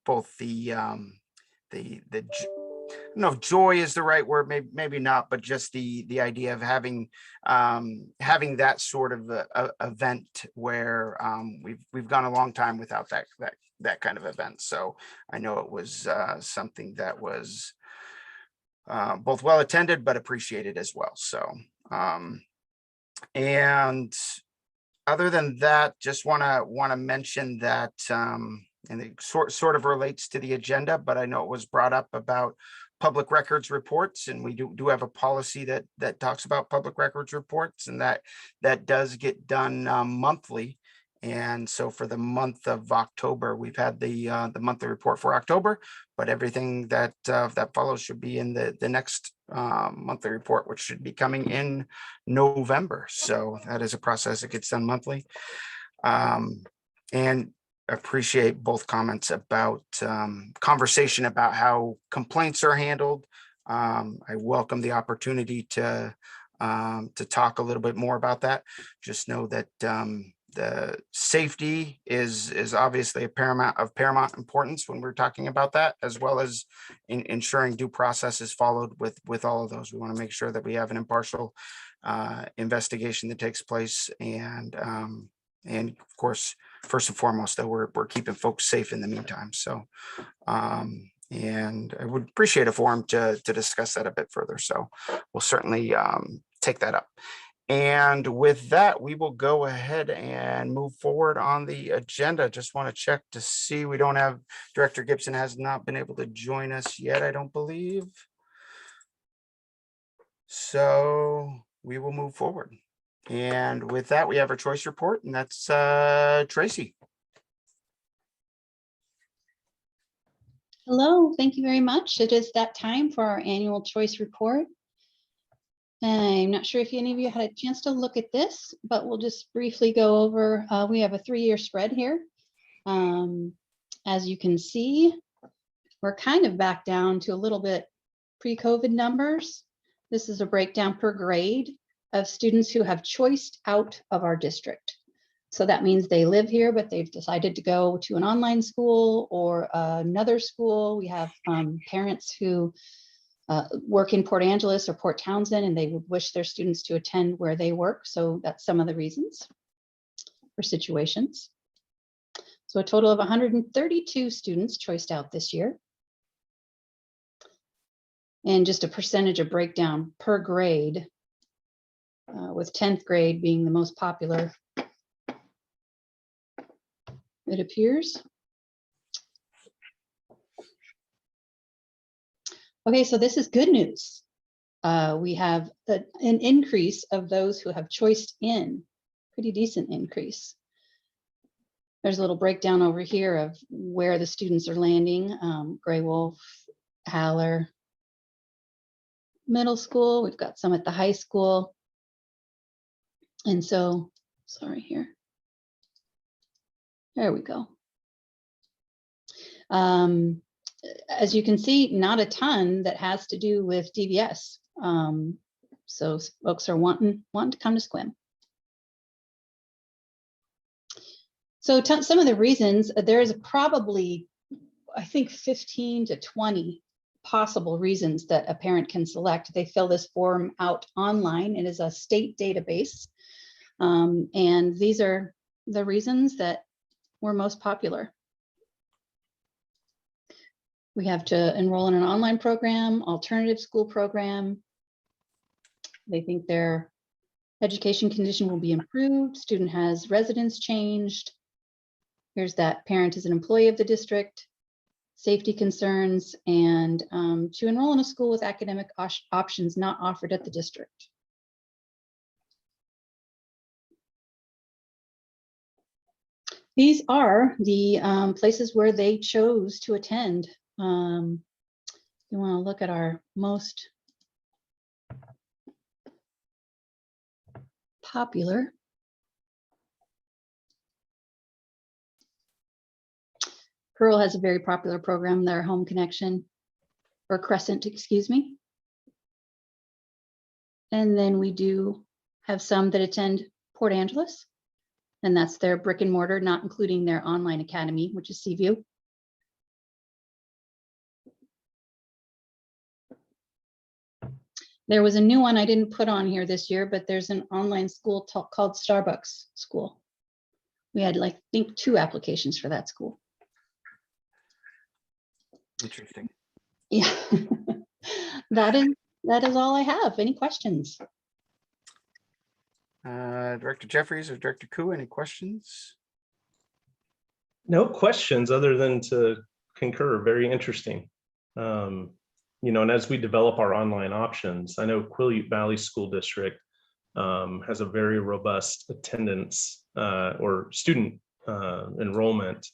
both the I don't know if joy is the right word, maybe not, but just the idea of having that sort of event where we've gone a long time without that kind of event. So I know it was something that was both well attended but appreciated as well. So and other than that, just want to mention that, and it sort of relates to the agenda, but I know it was brought up about public records reports, and we do have a policy that talks about public records reports, and that does get done monthly. And so for the month of October, we've had the monthly report for October, but everything that follows should be in the next monthly report, which should be coming in November. So that is a process that gets done monthly. And appreciate both comments about conversation about how complaints are handled. I welcome the opportunity to talk a little bit more about that. Just know that the safety is obviously of paramount importance when we're talking about that, as well as ensuring due process is followed with all of those. We want to make sure that we have an impartial investigation that takes place, and of course, first and foremost, that we're keeping folks safe in the meantime. So and I would appreciate a forum to discuss that a bit further. So we'll certainly take that up. And with that, we will go ahead and move forward on the agenda. Just want to check to see, we don't have, Director Gibson has not been able to join us yet, I don't believe. So we will move forward. And with that, we have our choice report, and that's Tracy. Hello, thank you very much. It is that time for our annual choice report. I'm not sure if any of you had a chance to look at this, but we'll just briefly go over. We have a 3-year spread here. As you can see, we're kind of back down to a little bit pre-COVID numbers. This is a breakdown per grade of students who have choiced out of our district. So that means they live here, but they've decided to go to an online school or another school. We have parents who work in Port Angeles or Port Townsend, and they would wish their students to attend where they work. So that's some of the reasons for situations. So a total of 132 students choiced out this year. And just a percentage of breakdown per grade, with 10th grade being the most popular, it appears. Okay, so this is good news. We have an increase of those who have choiced in, pretty decent increase. There's a little breakdown over here of where the students are landing. Gray Wolf, Haller Middle School. We've got some at the high school. And so, sorry here. There we go. As you can see, not a ton that has to do with DVS. So folks are wanting to come to Sequim. So some of the reasons, there is probably, I think, 15 to 20 possible reasons that a parent can select. They fill this form out online. It is a state database. And these are the reasons that were most popular. We have to enroll in an online program, alternative school program. They think their education condition will be improved. Student has residence changed. Here's that parent is an employee of the district, safety concerns, and to enroll in a school with academic options not offered at the district. These are the places where they chose to attend. You want to look at our most popular. Pearl has a very popular program, their Home Connection, or Crescent, excuse me. And then we do have some that attend Port Angeles, and that's their brick and mortar, not including their online academy, which is Seaview. There was a new one I didn't put on here this year, but there's an online school called Starbucks School. We had, like, I think 2 applications for that school. Interesting. Yeah, that is all I have. Any questions? Director Jeffries or Director Koo, any questions? No questions other than to concur. Very interesting. You know, and as we develop our online options, I know Quileute Valley School District has a very robust attendance or student enrollment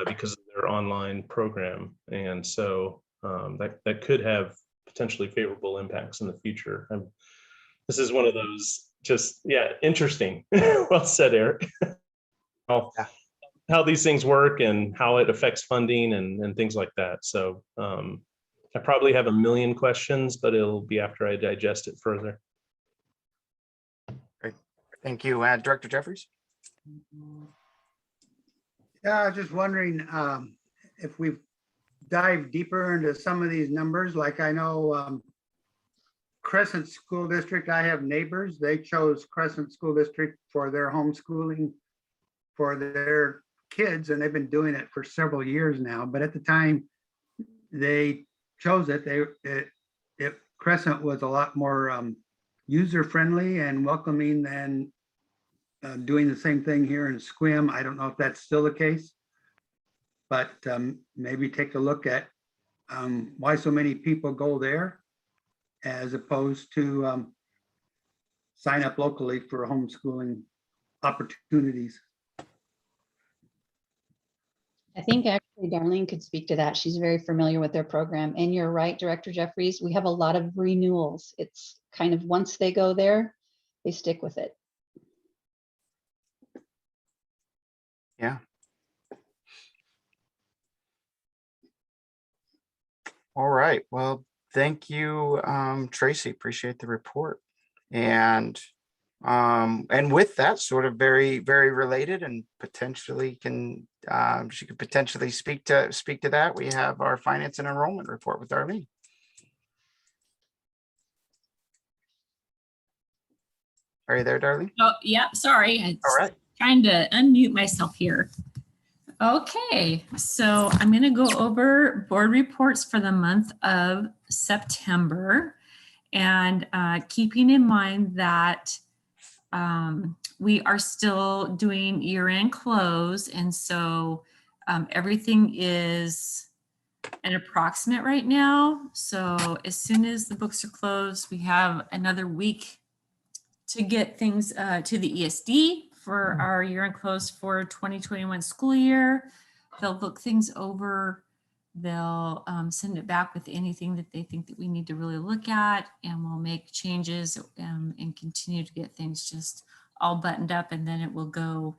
because of their online program. And so that could have potentially favorable impacts in the future. This is one of those just, yeah, interesting. Well said, Eric. How these things work and how it affects funding and things like that. So I probably have a million questions, but it'll be after I digest it further. Great. Thank you. Director Jeffries? Yeah, I was just wondering if we've dived deeper into some of these numbers. Like, I know Crescent School District, I have neighbors. They chose Crescent School District for their homeschooling for their kids, and they've been doing it for several years now. But at the time they chose it, Crescent was a lot more user-friendly and welcoming than doing the same thing here in Sequim. I don't know if that's still the case, but maybe take a look at why so many people go there as opposed to sign up locally for homeschooling opportunities. I think actually Darlene could speak to that. She's very familiar with their program. And you're right, Director Jeffries, we have a lot of renewals. It's kind of once they go there, they stick with it. Yeah. All right. Well, thank you, Tracy. Appreciate the report. And with that, sort of very, very related and potentially she could potentially speak to that. We have our finance and enrollment report with Darlene. Are you there, Darlene? Oh, yeah, sorry. I'm All right. trying to unmute myself here. Okay, so I'm going to go over board reports for the month of September, and keeping in mind that we are still doing year-end close, and so everything is an approximate right now. So as soon as the books are closed, we have another week to get things to the ESD for our year-end close for 2021 school year. They'll look things over. They'll send it back with anything that they think that we need to really look at, and we'll make changes and continue to get things just all buttoned up, and then it will go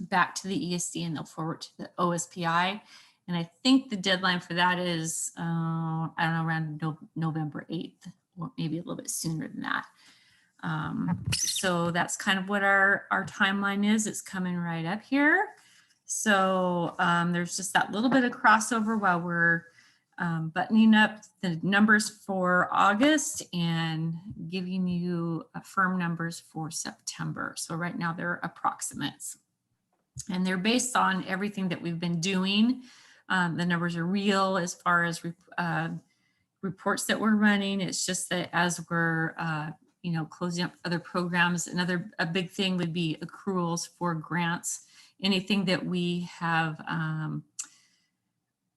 back to the ESD and they'll forward to the OSPI. And I think the deadline for that is, I don't know, around November 8th, or maybe a little bit sooner than that. So that's kind of what our timeline is. It's coming right up here. So there's just that little bit of crossover while we're buttoning up the numbers for August and giving you firm numbers for September. So right now they're approximates, and they're based on everything that we've been doing. The numbers are real as far as reports that we're running. It's just that as we're closing up other programs, a big thing would be accruals for grants. Anything that we have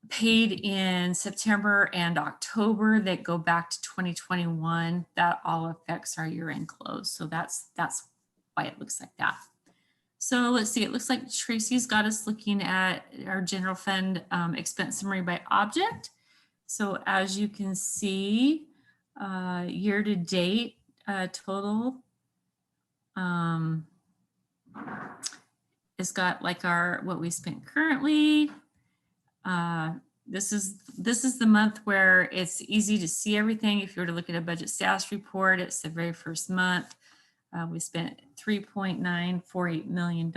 paid in September and October that go back to 2021, that all affects our year-end close. So that's why it looks like that. So let's see, it looks like Tracy's got us looking at our general fund expense summary by object. So as you can see, year to date total, it's got like what we spent currently, This is the month where it's easy to see everything. If you were to look at a budget status report, it's the very first month. We spent $3.948 million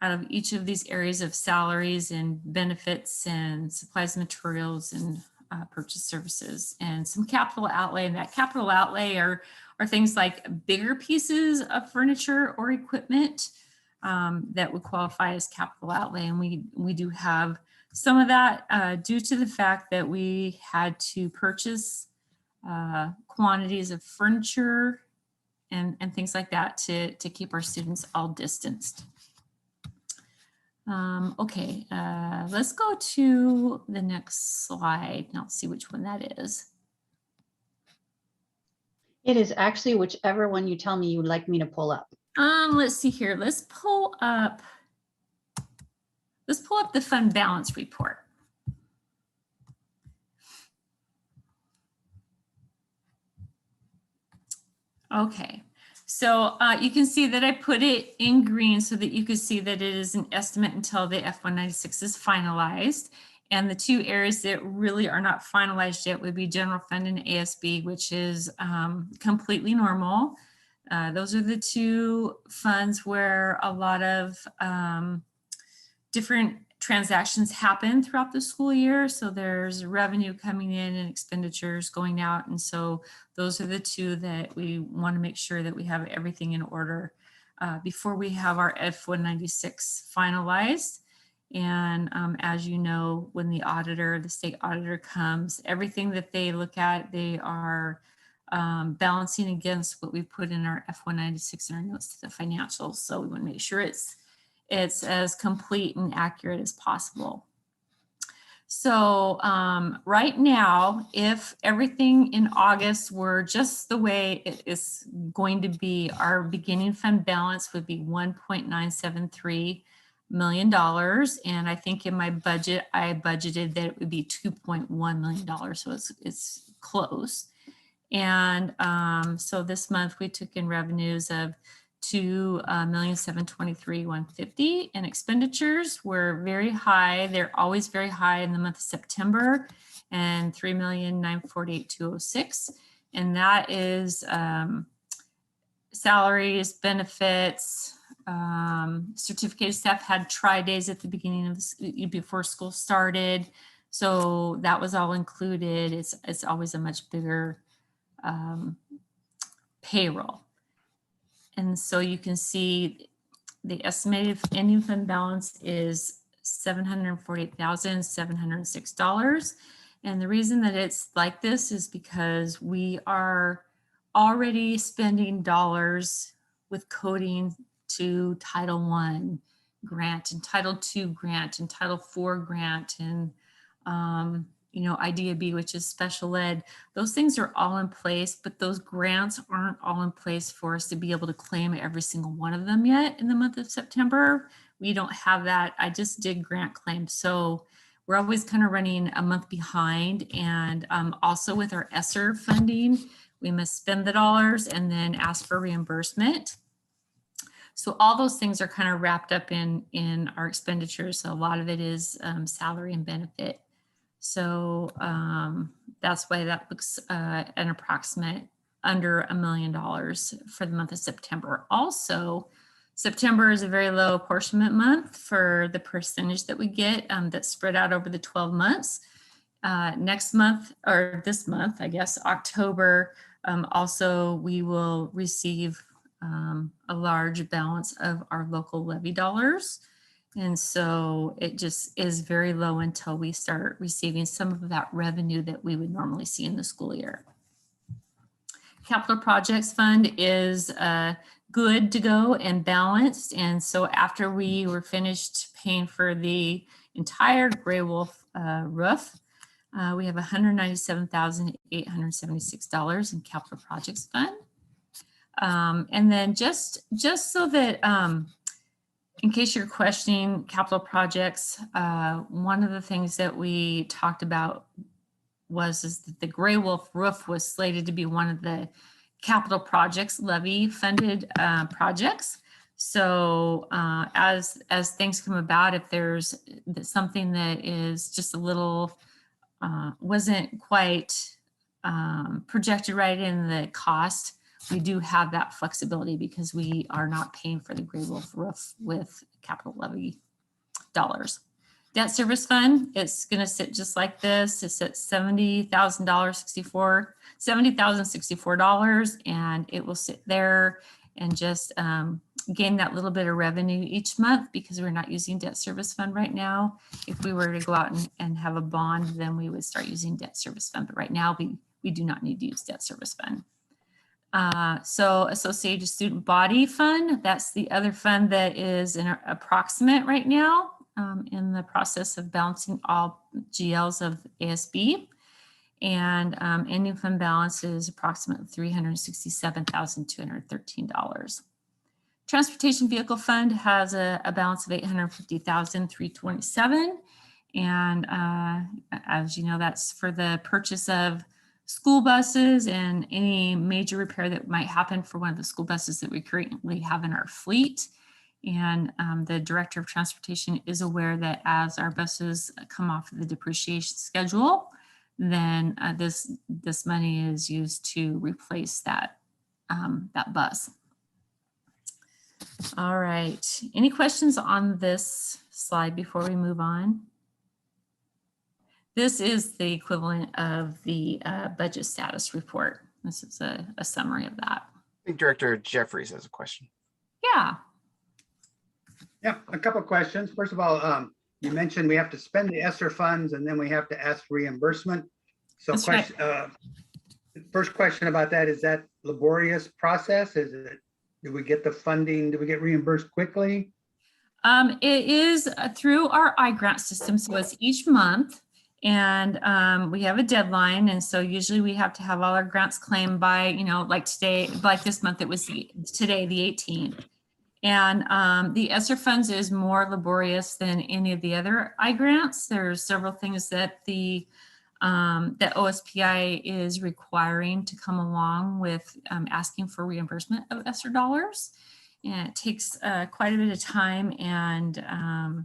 out of each of these areas of salaries and benefits and supplies and materials and purchase services and some capital outlay. And that capital outlay are things like bigger pieces of furniture or equipment that would qualify as capital outlay. And we do have some of that due to the fact that we had to purchase quantities of furniture and things like that to keep our students all distanced. Okay, let's go to the next slide. Now, let's see which one that is. It is actually whichever one you tell me you would like me to pull up. Let's see here. Let's pull up the fund balance report. Okay, so you can see that I put it in green so that you can see that it is an estimate until the F-196 is finalized. And the two areas that really are not finalized yet would be general fund and ASB, which is completely normal. Those are the two funds where a lot of different transactions happen throughout the school year. So there's revenue coming in and expenditures going out. And so those are the two that we want to make sure that we have everything in order before we have our F-196 finalized. And as you know, when the state auditor comes, everything that they look at, they are balancing against what we put in our F-196 and our notes to the financials. So we want to make sure it's as complete and accurate as possible. So right now, if everything in August were just the way it is going to be, our beginning fund balance would be $1.973 million. And I think in my budget, I budgeted that it would be $2.1 million. So it's close. And so this month we took in revenues of $2,723,150, and expenditures were very high. They're always very high in the month of September, and $3,948,206. And that is salaries, benefits, certificated staff had tri-days at the beginning of before school started. So that was all included. It's always a much bigger payroll. And so you can see the estimated ending fund balance is $748,706. And the reason that it's like this is because we are already spending dollars with coding to Title I grant and Title II grant and Title IV grant and IDEA-B, which is special ed. Those things are all in place, but those grants aren't all in place for us to be able to claim every single one of them yet in the month of September. We don't have that. I just did grant claims. So we're always kind of running a month behind. And also with our ESSER funding, we must spend the dollars and then ask for reimbursement. So all those things are kind of wrapped up in our expenditures. So a lot of it is salary and benefit. So that's why that looks an approximate under $1 million for the month of September. Also, September is a very low apportionment month for the percentage that we get that's spread out over the 12 months. Next month, or this month, I guess, October, also we will receive a large balance of our local levy dollars. And so it just is very low until we start receiving some of that revenue that we would normally see in the school year. Capital Projects Fund is good to go and balanced. And so after we were finished paying for the entire Gray Wolf roof, we have $197,876 in Capital Projects Fund. And then just so that, in case you're questioning capital projects, one of the things that we talked about is that the Gray Wolf roof was slated to be one of the capital projects, levy funded projects. So as things come about, if there's something that is just a little, wasn't quite projected right in the cost, we do have that flexibility because we are not paying for the Gray Wolf roof with capital levy dollars. Debt service fund, it's going to sit just like this. It's at $70,064, and it will sit there and just gain that little bit of revenue each month because we're not using debt service fund right now. If we were to go out and have a bond, then we would start using debt service fund. But right now we do not need to use debt service fund. So Associated Student Body Fund, that's the other fund that is an approximate right now. In the process of balancing all GLs of ASB, and ending fund balance is approximately $367,213. Transportation Vehicle Fund has a balance of $850,327, and as you know, that's for the purchase of school buses and any major repair that might happen for one of the school buses that we currently have in our fleet. And the Director of Transportation is aware that as our buses come off of the depreciation schedule, then this money is used to replace that bus. All right. Any questions on this slide before we move on? This is the equivalent of the budget status report. This is a summary of that. I think Director Jeffries has a question. Yeah. Yeah, a couple of questions. First of all, you mentioned we have to spend the ESSER funds and then we have to ask reimbursement. So first question about that, is that laborious process? Is it, do we get the funding? Do we get reimbursed quickly? It is through our iGrant system. So it's each month, and we have a deadline. And so usually we have to have all our grants claimed by, like today, like this month, it was today, the 18th. And the ESSER funds is more laborious than any of the other iGrants. There's several things that that OSPI is requiring to come along with asking for reimbursement of ESSER dollars. And it takes quite a bit of time. And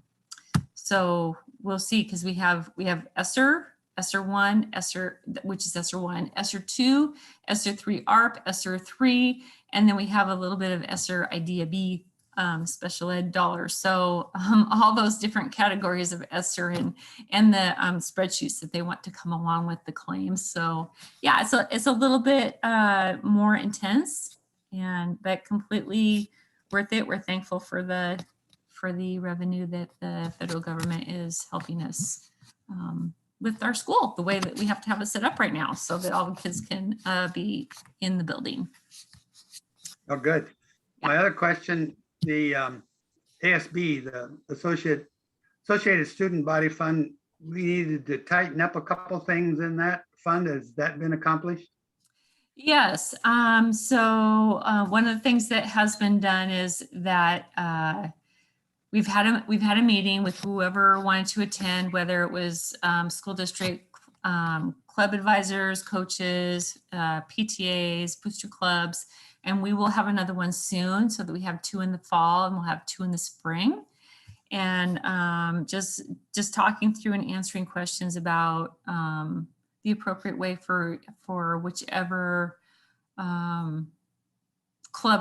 so we'll see, because we have ESSER 1, ESSER, which is ESSER 1, ESSER 2, ESSER 3 ARP, ESSER 3, and then we have a little bit of ESSER IDEA B special ed dollars. So all those different categories of ESSER and the spreadsheets that they want to come along with the claims. So yeah, it's a little bit more intense, but completely worth it. We're thankful for the revenue that the federal government is helping us with our school, the way that we have to have it set up right now so that all the kids can be in the building. Oh, good. My other question, the ASB, the Associated Student Body Fund, we needed to tighten up a couple things in that fund. Has that been accomplished? Yes. So one of the things that has been done is that we've had a meeting with whoever wanted to attend, whether it was school district, club advisors, coaches, PTAs, booster clubs, and we will have another one soon, so that we have 2 in the fall and we'll have 2 in the spring. And just talking through and answering questions about the appropriate way for whichever club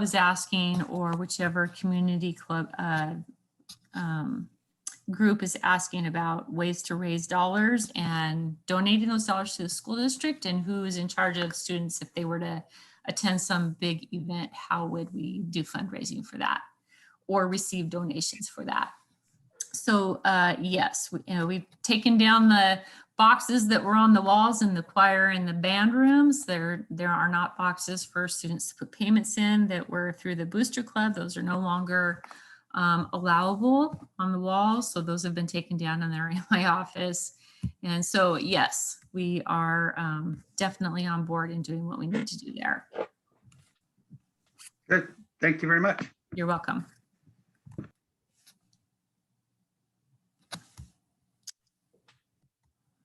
is asking, or whichever community club group is asking about ways to raise dollars and donating those dollars to the school district, and who is in charge of students if they were to attend some big event. How would we do fundraising for that or receive donations for that? So yes, we've taken down the boxes that were on the walls in the choir and the band rooms. There are not boxes for students to put payments in that were through the booster club. Those are no longer allowable on the walls. So those have been taken down and they're in my office. And so, yes, we are definitely on board and doing what we need to do there. Good. Thank you very much. You're welcome.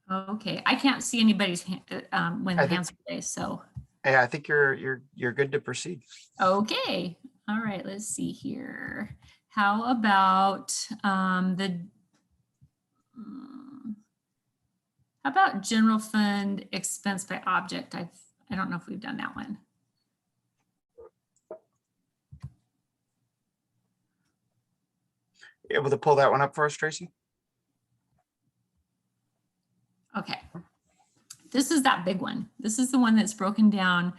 Okay, I can't see anybody's hand when the hands are raised, so. Yeah, I think you're good to proceed. Okay, All right, let's see here. How about how about general fund expense by object? I don't know if we've done that one. Able to pull that one up for us, Tracy? Okay. This is that big one. This is the one that's broken down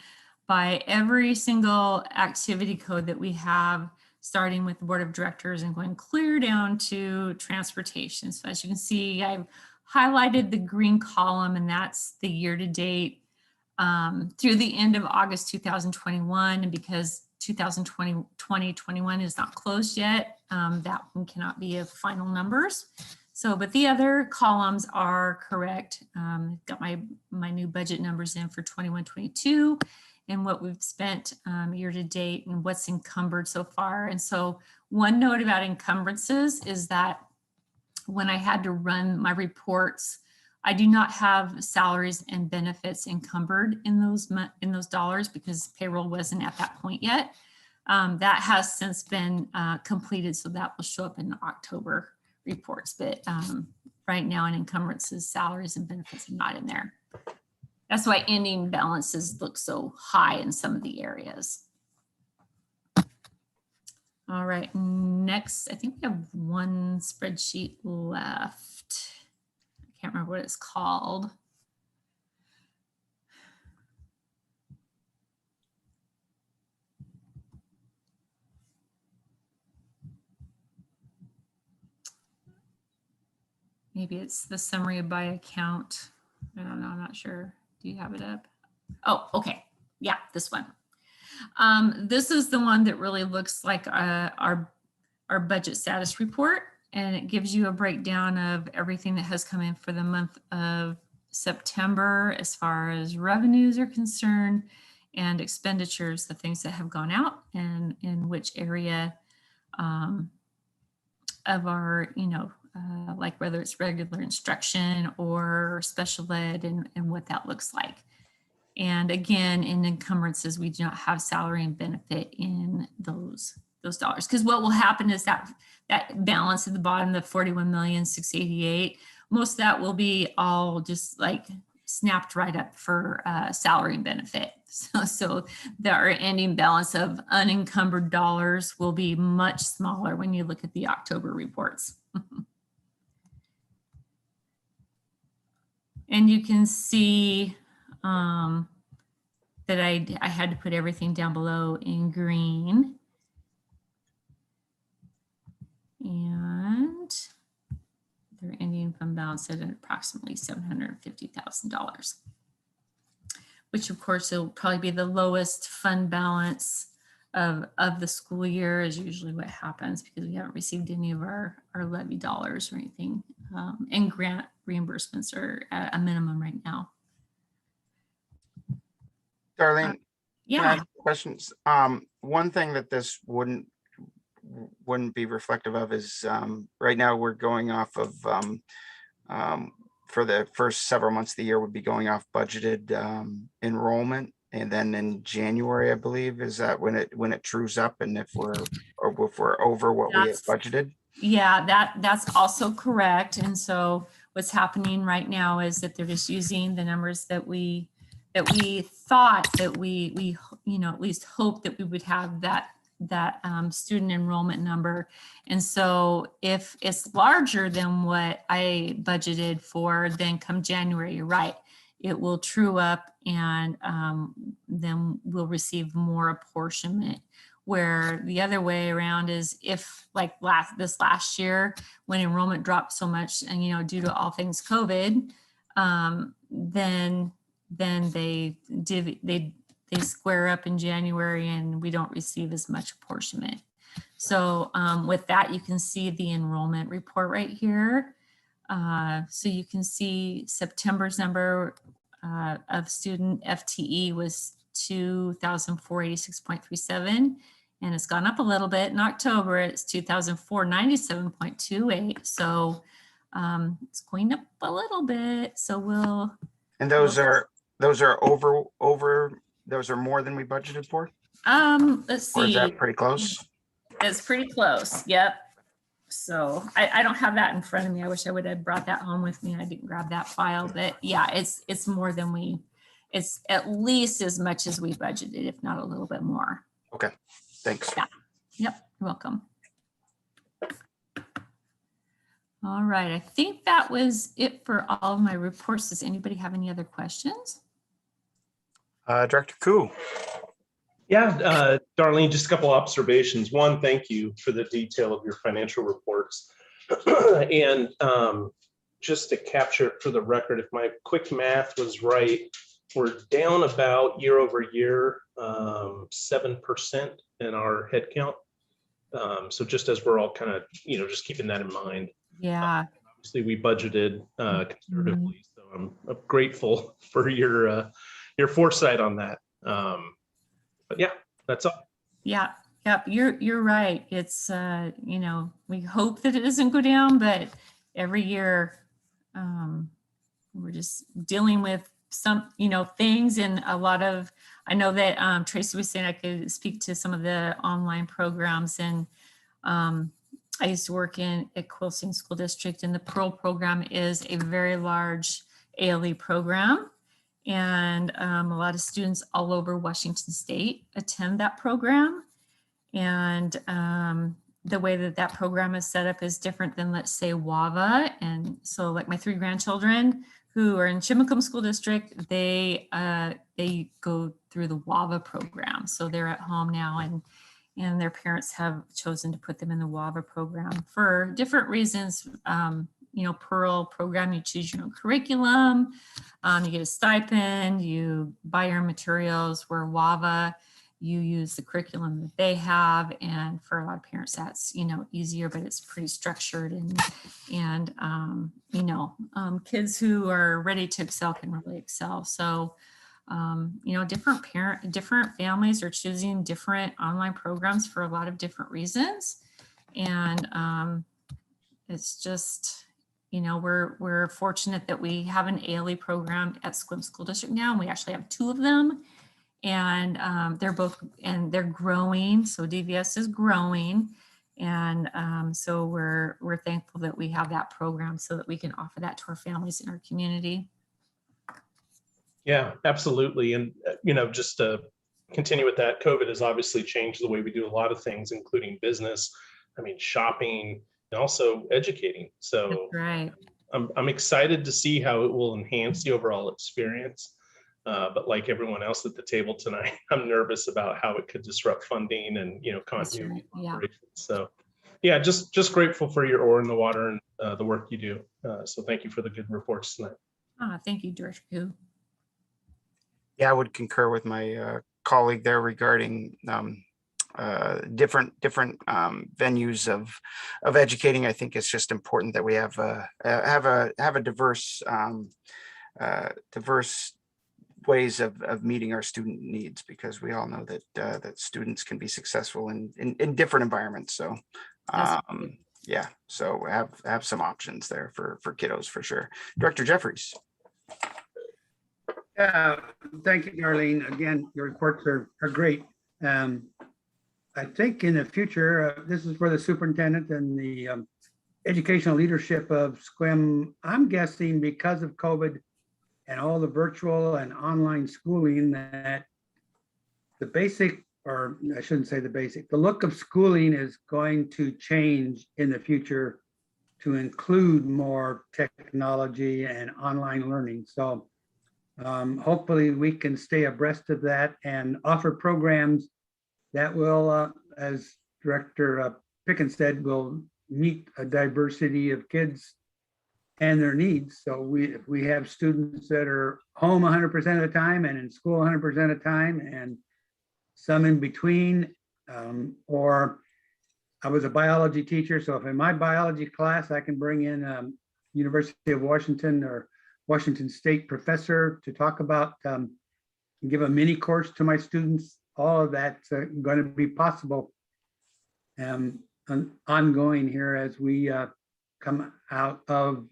by every single activity code that we have, starting with the board of directors and going clear down to transportation. So as you can see, I've highlighted the green column, and that's the year to date through the end of August 2021. And because 2020-21 is not closed yet, that one cannot be of final numbers. So, but the other columns are correct. Got my new budget numbers in for 21-22 and what we've spent year to date and what's encumbered so far. And so one note about encumbrances is that when I had to run my reports, I do not have salaries and benefits encumbered in those dollars because payroll wasn't at that point yet. That has since been completed, so that will show up in the October reports. But right now in encumbrances, salaries and benefits are not in there. That's why ending balances look so high in some of the areas. All right, next, I think we have one spreadsheet left. I can't remember what it's called. Maybe it's the summary by account. I don't know, I'm not sure. Do you have it up? Oh, okay. Yeah, this one. This is the one that really looks like our budget status report, and it gives you a breakdown of everything that has come in for the month of September as far as revenues are concerned and expenditures, the things that have gone out and in which area of our, like whether it's regular instruction or special ed and what that looks like. And again, in encumbrances, we do not have salary and benefit in those dollars. Because what will happen is that balance at the bottom, the 41,688,000, most of that will be all just like snapped right up for salary and benefit. So our ending balance of unencumbered dollars will be much smaller when you look at the October reports. And you can see that I had to put everything down below in green. And their ending fund balance at approximately $750,000, which of course will probably be the lowest fund balance of the school year, is usually what happens because we haven't received any of our levy dollars or anything. And grant reimbursements are at a minimum right now. Darlene, Yeah. can I ask questions? One thing that this wouldn't be reflective of is right now we're going off of for the first several months of the year would be going off budgeted enrollment, and then in January, I believe, is that when it trues up, and if we're over what we have budgeted. Yeah, that's also correct. And so what's happening right now is that they're just using the numbers that we thought that we at least hope that we would have that student enrollment number. And so if it's larger than what I budgeted for, then come January, you're right, it will true up, and then we'll receive more apportionment. Where the other way around is if like this last year when enrollment dropped so much and due to all things COVID, then they square up in January and we don't receive as much apportionment. So with that, you can see the enrollment report right here. So you can see September's number of student FTE was 2,486.37, and it's gone up a little bit. In October, it's 2,497.28. So it's going up a little bit. So And those are more than we budgeted for? Let's Or is see. that pretty close? It's pretty close. Yep. So I don't have that in front of me. I wish I would have brought that home with me. I didn't grab that file, but yeah, it's more than it's at least as much as we budgeted, if not a little bit more. Okay, thanks. Yeah. Yep. You're welcome. All right. I think that was it for all of my reports. Does anybody have any other questions? Director Koo. Yeah, Darlene, just a couple observations. One, thank you for the detail of your financial reports. And just to capture it for the record, if my quick math was right, we're down about year over year, 7% in our head count. So just as we're all kind of, just keeping that in mind. Yeah. Obviously, we budgeted conservatively, so I'm grateful for your foresight on that. But yeah, that's all. Yeah. Yep. You're right. It's, we hope that it doesn't go down, but every year we're just dealing with some, things, and a lot of, I know that Tracy was saying I could speak to some of the online programs, and I used to work in Equestrian School District, and the Pearl program is a very large ALE program. And a lot of students all over Washington State attend that program. And the way that program is set up is different than, let's say, WAVA. And so like my 3 grandchildren who are in Chimacum School District, they go through the WAVA program. So they're at home now, and their parents have chosen to put them in the WAVA program for different reasons. Pearl program, you choose your own curriculum, you get a stipend, you buy your materials, where WAVA, you use the curriculum that they have. And for a lot of parents, that's, easier, but it's pretty structured, and kids who are ready to excel can really excel. So, different families are choosing different online programs for a lot of different reasons. And it's just, we're fortunate that we have an ALE program at Sequim School District now, and we actually have 2 of them, and they're growing. So DVS is growing, and so we're thankful that we have that program so that we can offer that to our families in our community. Yeah, absolutely. And, just to continue with that, COVID has obviously changed the way we do a lot of things, including business, shopping, and also educating. So That's right. I'm excited to see how it will enhance the overall experience. But like everyone else at the table tonight, I'm nervous about how it could disrupt funding and, continuity of operations. So yeah, just grateful for your oar in the water and the work you do. So thank you for the good reports tonight. Thank you, Director Koo. Yeah, I would concur with my colleague there regarding different venues of educating. I think it's just important that we have a diverse ways of meeting our student needs, because we all know that that students can be successful in different environments. So yeah, so have some options there for kiddos for sure. Director Jeffries. Yeah, thank you, Darlene. Again, your reports are great. I think in the future, this is for the superintendent and the educational leadership of Sequim. I'm guessing because of COVID and all the virtual and online schooling, that the basic, or I shouldn't say the basic, the look of schooling is going to change in the future to include more technology and online learning. So hopefully we can stay abreast of that and offer programs that will, as Director Pickens said, will meet a diversity of kids and their needs. So if we have students that are home 100% of the time and in school 100% of the time, and some in between, or I was a biology teacher, so if in my biology class I can bring in University of Washington or Washington State professor to talk about, give a mini course to my students, all of that's going to be possible and ongoing here as we come out of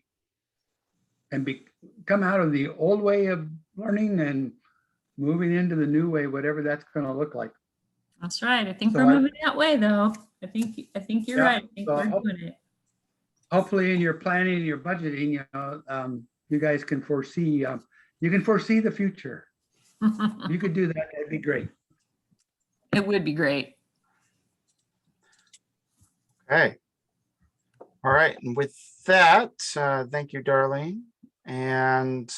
the old way of learning and moving into the new way, whatever that's going to look like. That's right. I think So we're I- moving that way, though. I think you're Yeah, right. I think so we're I hope- doing it. Hopefully in your planning, your budgeting, you guys can foresee, you can foresee the future. You could do that, that'd be great. It would be great. Okay. All right, and with that, thank you, Darlene. And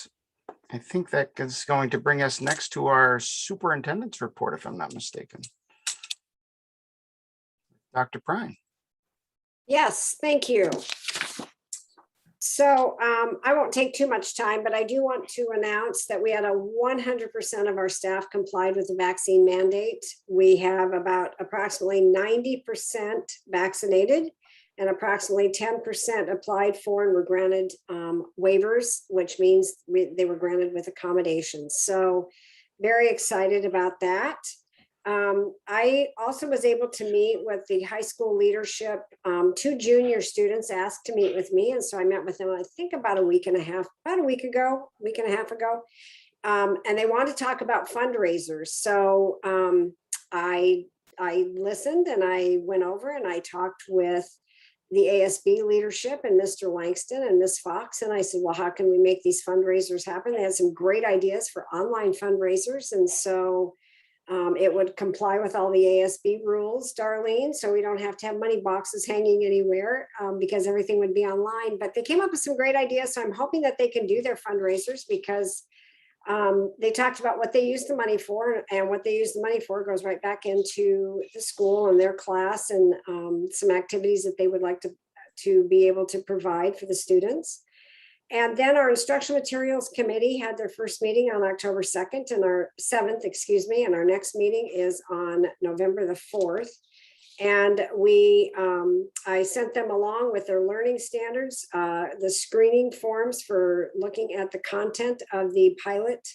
I think that is going to bring us next to our superintendent's report, if I'm not mistaken. Dr. Prine. Yes, thank you. So I won't take too much time, but I do want to announce that we had 100% of our staff complied with the vaccine mandate. We have about approximately 90% vaccinated and approximately 10% applied for and were granted waivers, which means they were granted with accommodations. So very excited about that. I also was able to meet with the high school leadership. 2 junior students asked to meet with me. And so I met with them, I think about a week and a half ago. And they wanted to talk about fundraisers. So I listened and I went over and I talked with the ASB leadership and Mr. Langston and Ms. Fox. And I said, well, how can we make these fundraisers happen? They had some great ideas for online fundraisers. And so it would comply with all the ASB rules, Darlene, so we don't have to have money boxes hanging anywhere because everything would be online. But they came up with some great ideas, so I'm hoping that they can do their fundraisers because they talked about what they use the money for, and what they use the money for goes right back into the school and their class and some activities that they would like to be able to provide for the students. And then our instructional materials committee had their first meeting on October 2nd and our 7th, excuse me, and our next meeting is on November the 4th. And I sent them along with their learning standards, the screening forms for looking at the content of the pilot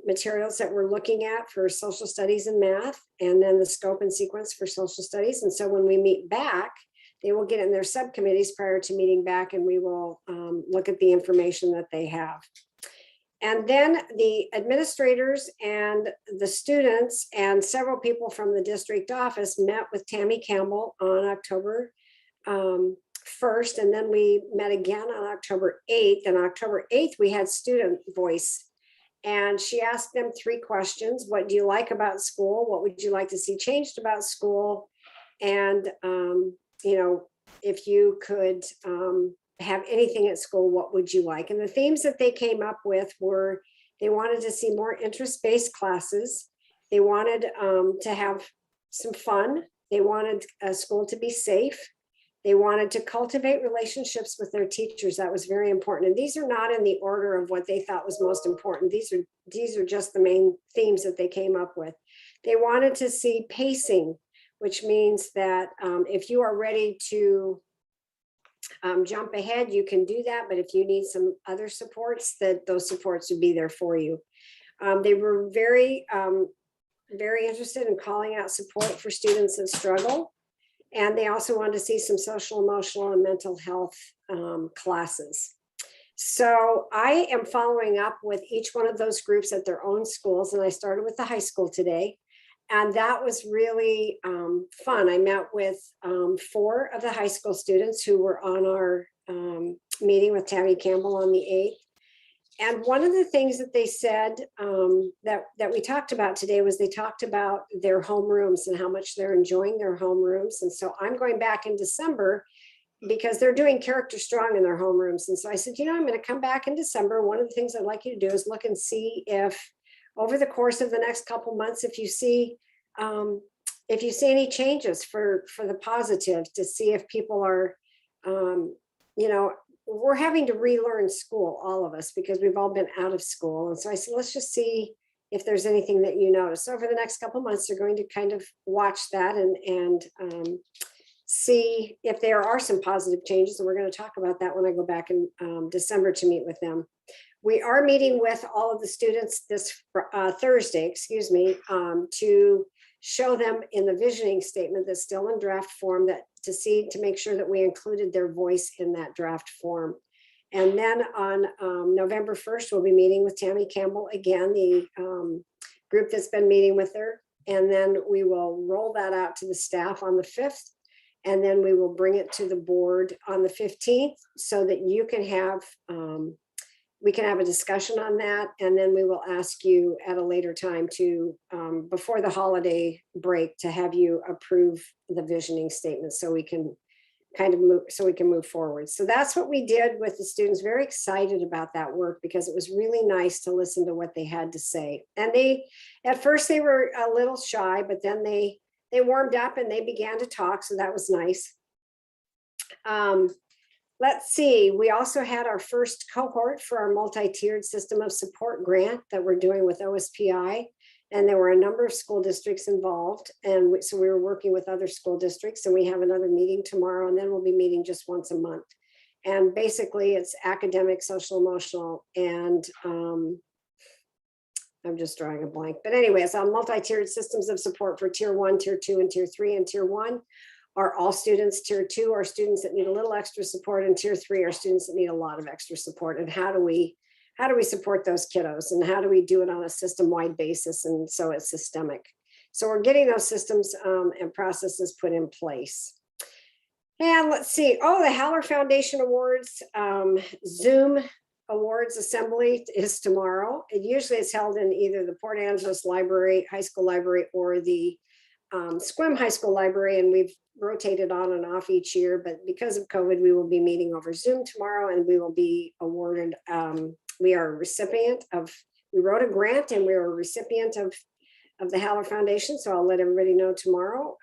materials that we're looking at for social studies and math, and then the scope and sequence for social studies. And so when we meet back, they will get in their subcommittees prior to meeting back, and we will look at the information that they have. And then the administrators and the students and several people from the district office met with Tammy Campbell on October 1st. And then we met again on October 8th. And October 8th, we had student voice. And she asked them 3 questions. What do you like about school? What would you like to see changed about school? And you know, if you could have anything at school, what would you like? And the themes that they came up with were, they wanted to see more interest-based classes. They wanted to have some fun. They wanted a school to be safe. They wanted to cultivate relationships with their teachers. That was very important. And these are not in the order of what they thought was most important. These are just the main themes that they came up with. They wanted to see pacing, which means that if you are ready to jump ahead, you can do that. But if you need some other supports, that those supports would be there for you. They were very interested in calling out support for students that struggle. And they also wanted to see some social, emotional, and mental health classes. So I am following up with each one of those groups at their own schools. And I started with the high school today. And that was really fun. I met with 4 of the high school students who were on our meeting with Tammy Campbell on the 8th. And one of the things that they said that we talked about today was they talked about their homerooms and how much they're enjoying their homerooms. And so I'm going back in December because they're doing Character Strong in their homerooms. And so I said, you know, I'm going to come back in December. One of the things I'd like you to do is look and see if over the course of the next couple months, if you see any changes for the positive, to see if people are, you know, we're having to relearn school, all of us, because we've all been out of school. And so I said, let's just see if there's anything that you notice. So over the next couple months, they're going to kind of watch that and see if there are some positive changes. And we're going to talk about that when I go back in December to meet with them. We are meeting with all of the students this Thursday, excuse me, to show them in the visioning statement that's still in draft form, that to make sure that we included their voice in that draft form. And then on November 1st, we'll be meeting with Tammy Campbell again, the group that's been meeting with her and then we will roll that out to the staff on the 5th. And then we will bring it to the board on the 15th so that you can have, we can have a discussion on that. And then we will ask you at a later time to, before the holiday break, to have you approve the visioning statement so we can kind of move, so we can move forward. So that's what we did with the students. Very excited about that work because it was really nice to listen to what they had to say. And they, at first they were a little shy, but then they warmed up and they began to talk. So that was nice. Let's see, we also had our first cohort for our multi-tiered system of support grant that we're doing with OSPI. And there were a number of school districts involved. And so we were working with other school districts, and we have another meeting tomorrow, and then we'll be meeting just once a month. And basically it's academic, social, emotional, and I'm just drawing a blank. But anyways, on multi-tiered systems of support for tier 1, tier 2, and tier 3. And tier 1 are all students. Tier 2 are students that need a little extra support, and tier 3 are students that need a lot of extra support. And how do we support those kiddos, and how do we do it on a system-wide basis, and so it's systemic. So we're getting those systems and processes put in place. And let's see, the Haller Foundation Awards, Zoom Awards Assembly is tomorrow. It usually is held in either the Port Angeles Library, High School Library, or the Sequim High School Library, and we've rotated on and off each year, but because of COVID, we will be meeting over Zoom tomorrow, and we will be awarded, we are a recipient of, we wrote a grant, and we are a recipient of the Haller Foundation, so I'll let everybody know tomorrow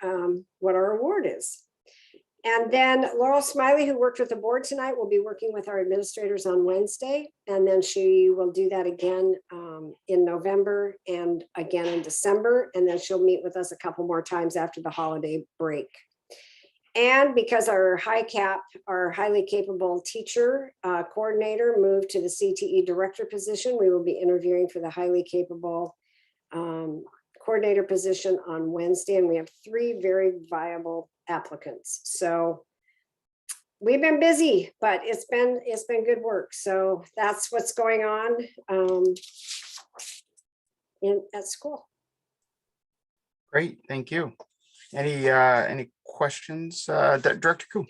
what our award is. And then Laurel Smiley, who worked with the board tonight, will be working with our administrators on Wednesday. And then she will do that again in November and again in December. And then she'll meet with us a couple more times after the holiday break. And because our high cap, our highly capable teacher coordinator moved to the CTE director position, we will be interviewing for the highly capable coordinator position on Wednesday. And we have 3 very viable applicants. So we've been busy, but it's been good work. So that's what's going on at school. Great, thank you. Any questions, Director Koo?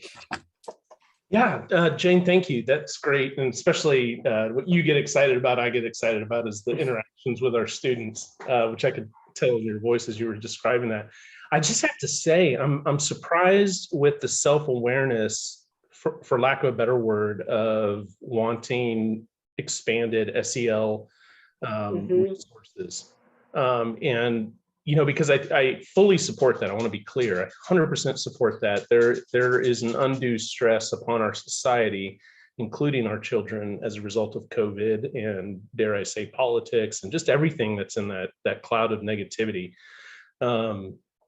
Yeah, Jane, thank you. That's great. And especially what you get excited about, I get excited about, is the interactions with our students, which I could tell in your voice as you were describing that. I just have to say, I'm surprised with the self-awareness, for lack of a better word, of wanting expanded SEL resources. And, you know, because I fully support that. I want to be clear. I 100% support that. There is an undue stress upon our society, including our children, as a result of COVID and, dare I say, politics and just everything that's in that cloud of negativity.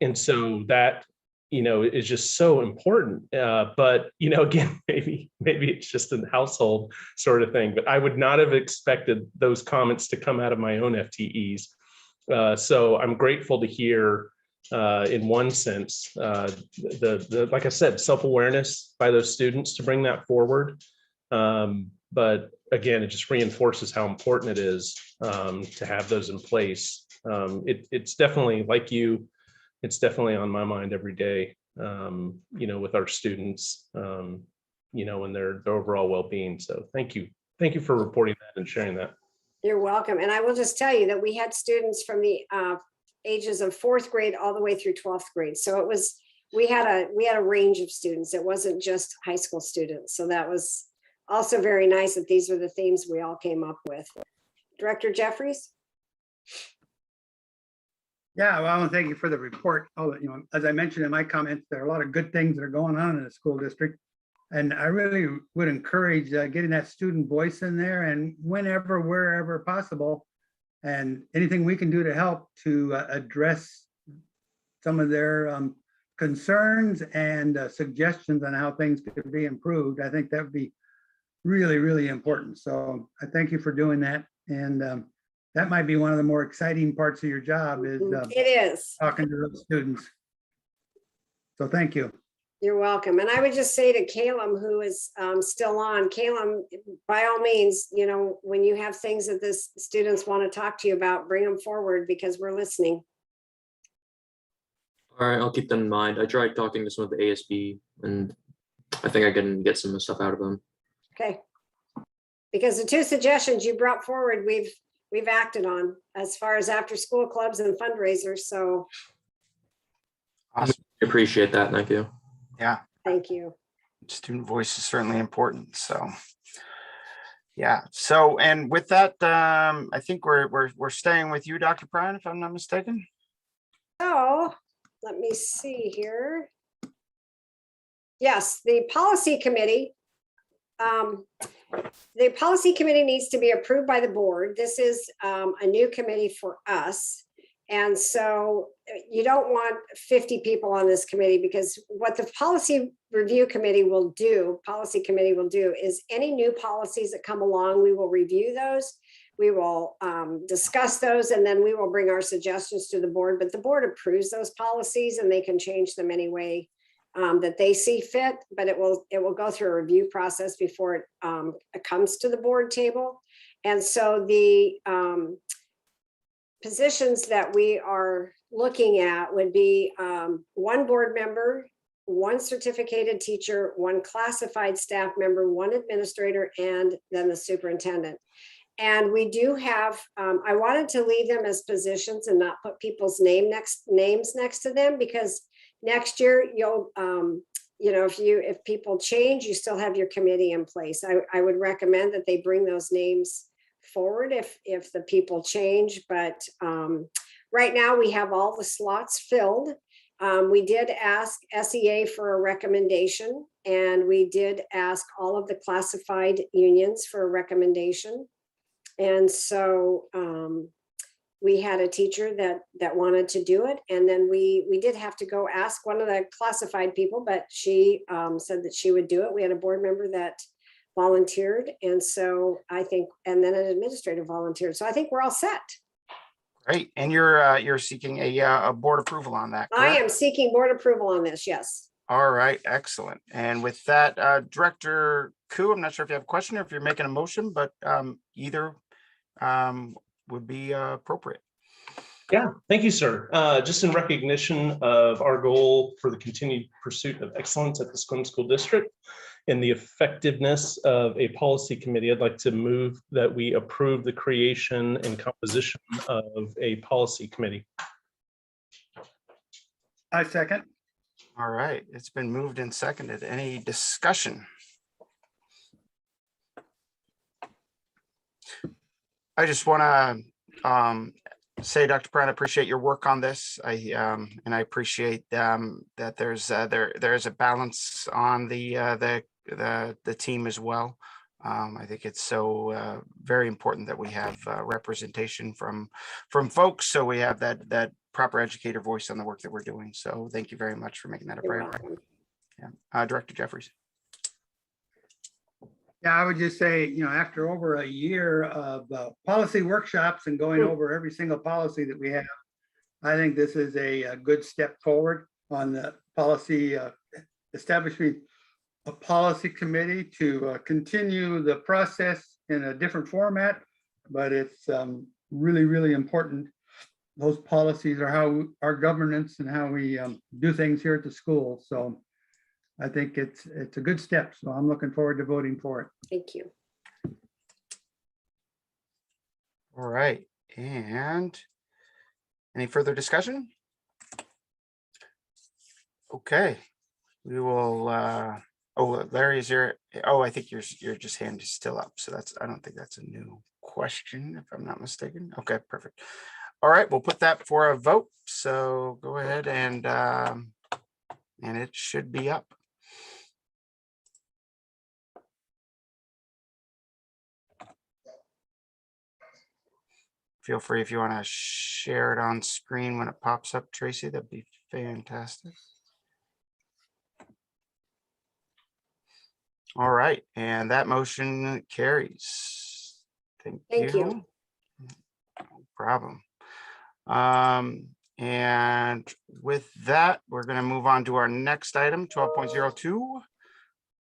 And so that, you know, is just so important. But, you know, again, maybe it's just a household sort of thing, but I would not have expected those comments to come out of my own FTEs. So I'm grateful to hear, in one sense, like I said, self-awareness by those students to bring that forward. But again, it just reinforces how important it is to have those in place. It's definitely, like you, it's definitely on my mind every day, you know, with our students, you know, and their overall well-being. So thank you. Thank you for reporting that and sharing that. You're welcome. And I will just tell you that we had students from the ages of 4th grade all the way through 12th grade. So it was, we had a range of students. It wasn't just high school students. So that was also very nice that these were the themes we all came up with. Director Jeffries? Yeah, well, I want to thank you for the report. You know, as I mentioned in my comments, there are a lot of good things that are going on in the school district. And I really would encourage getting that student voice in there, and whenever, wherever possible, and anything we can do to help to address some of their concerns and suggestions on how things could be improved. I think that would be really, really important. So I thank you for doing that. And that might be one of the more exciting parts of your job is it is talking to those students. So thank you. You're welcome. And I would just say to Caleb, who is still on, Caleb, by all means, you know, when you have things that the students want to talk to you about, bring them forward because we're listening. All right, I'll keep them in mind. I tried talking to some of the ASB and I think I can get some stuff out of them. Okay. Because the two suggestions you brought forward, we've acted on as far as after school clubs and fundraisers. So Awesome. I appreciate that. Thank you. Yeah. thank you. Student voice is certainly important. So yeah. So, and with that, I think we're staying with you, Dr. Prine, if I'm not mistaken. So let me see here. Yes, the policy committee. The policy committee needs to be approved by the board. This is a new committee for us. And so you don't want 50 people on this committee, because what the policy review committee will do, is any new policies that come along, we will review those. We will discuss those, and then we will bring our suggestions to the board, but the board approves those policies and they can change them any way that they see fit, but it will go through a review process before it comes to the board table. And so the positions that we are looking at would be one board member, one certificated teacher, one classified staff member, one administrator, and then the superintendent. And we do have, I wanted to leave them as positions and not put people's names next to them, because next year you'll, if people change, you still have your committee in place. I would recommend that they bring those names forward if the people change, but right now we have all the slots filled. We did ask SEA for a recommendation, and we did ask all of the classified unions for a recommendation. And so we had a teacher that wanted to do it. And then we did have to go ask one of the classified people, but she said that she would do it. We had a board member that volunteered. And so I think, and then an administrator volunteered. So I think we're all set. Great. And you're seeking a board approval on that, correct? I am seeking board approval on this. Yes. All right. Excellent. And with that, Director Koo, I'm not sure if you have a question or if you're making a motion, but either would be appropriate. Yeah, thank you, sir. Just in recognition of our goal for the continued pursuit of excellence at the Sequim School District and the effectiveness of a policy committee, I'd like to move that we approve the creation and composition of a policy committee. I second. All right. It's been moved and seconded. Any discussion? I just want to say, Dr. Prine, I appreciate your work on this. And I appreciate that there is a balance on the team as well. I think it's so very important that we have representation from folks, so we have that proper educator voice on the work that we're doing. So thank you very much for making that a priority. Yeah. Director Jeffries. Yeah, I would just say, after over a year of policy workshops and going over every single policy that we have, I think this is a good step forward on the policy establishing a policy committee to continue the process in a different format, but it's really, really important. Those policies are how our governance and how we do things here at the school. So I think it's a good step. So I'm looking forward to voting for it. Thank you. All right. And any further discussion? Okay. We will oh, Larry, is your, I think your just hand is still up. So I don't think that's a new question, if I'm not mistaken. Okay, perfect. All right, we'll put that for a vote. So go ahead and it should be up. Feel free if you want to share it on screen when it pops up, Tracy, that'd be fantastic. All right, and that motion carries. Thank you. No problem. And with that, we're going to move on to our next item, 12.02,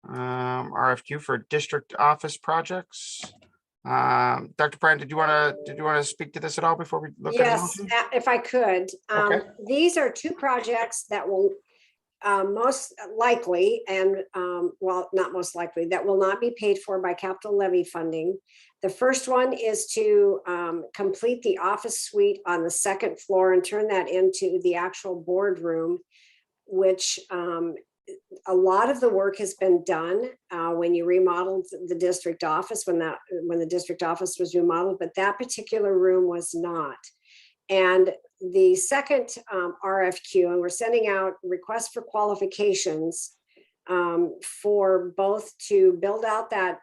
RFQ for district office projects. Dr. Bryan, did you want to speak to this at all before we look at the Yes, motion? if I could. Okay. These are two projects that will most likely, and well, not most likely, that will not be paid for by capital levy funding. The first one is to complete the office suite on the second floor and turn that into the actual boardroom, which a lot of the work has been done when you remodeled the district office, when the district office was remodeled, but that particular room was not. And the second RFQ, and we're sending out requests for qualifications for both to build out that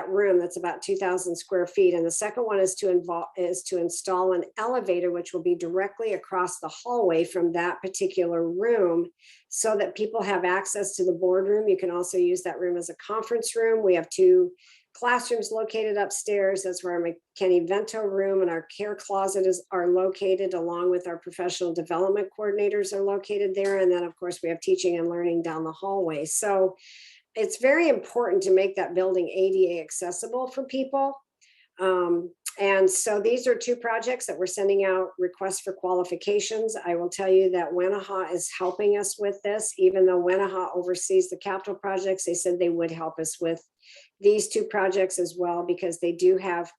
room that's about 2,000 square feet. And the second one is to install an elevator, which will be directly across the hallway from that particular room so that people have access to the boardroom. You can also use that room as a conference room. We have 2 classrooms located upstairs. That's where our McKinney-Vento room and our care closet are located, along with our professional development coordinators are located there. And then of course we have teaching and learning down the hallway. So it's very important to make that building ADA accessible for people. And so these are 2 projects that we're sending out requests for qualifications. I will tell you that Wenaha is helping us with this. Even though Wenaha oversees the capital projects, they said they would help us with these 2 projects as well, because they do have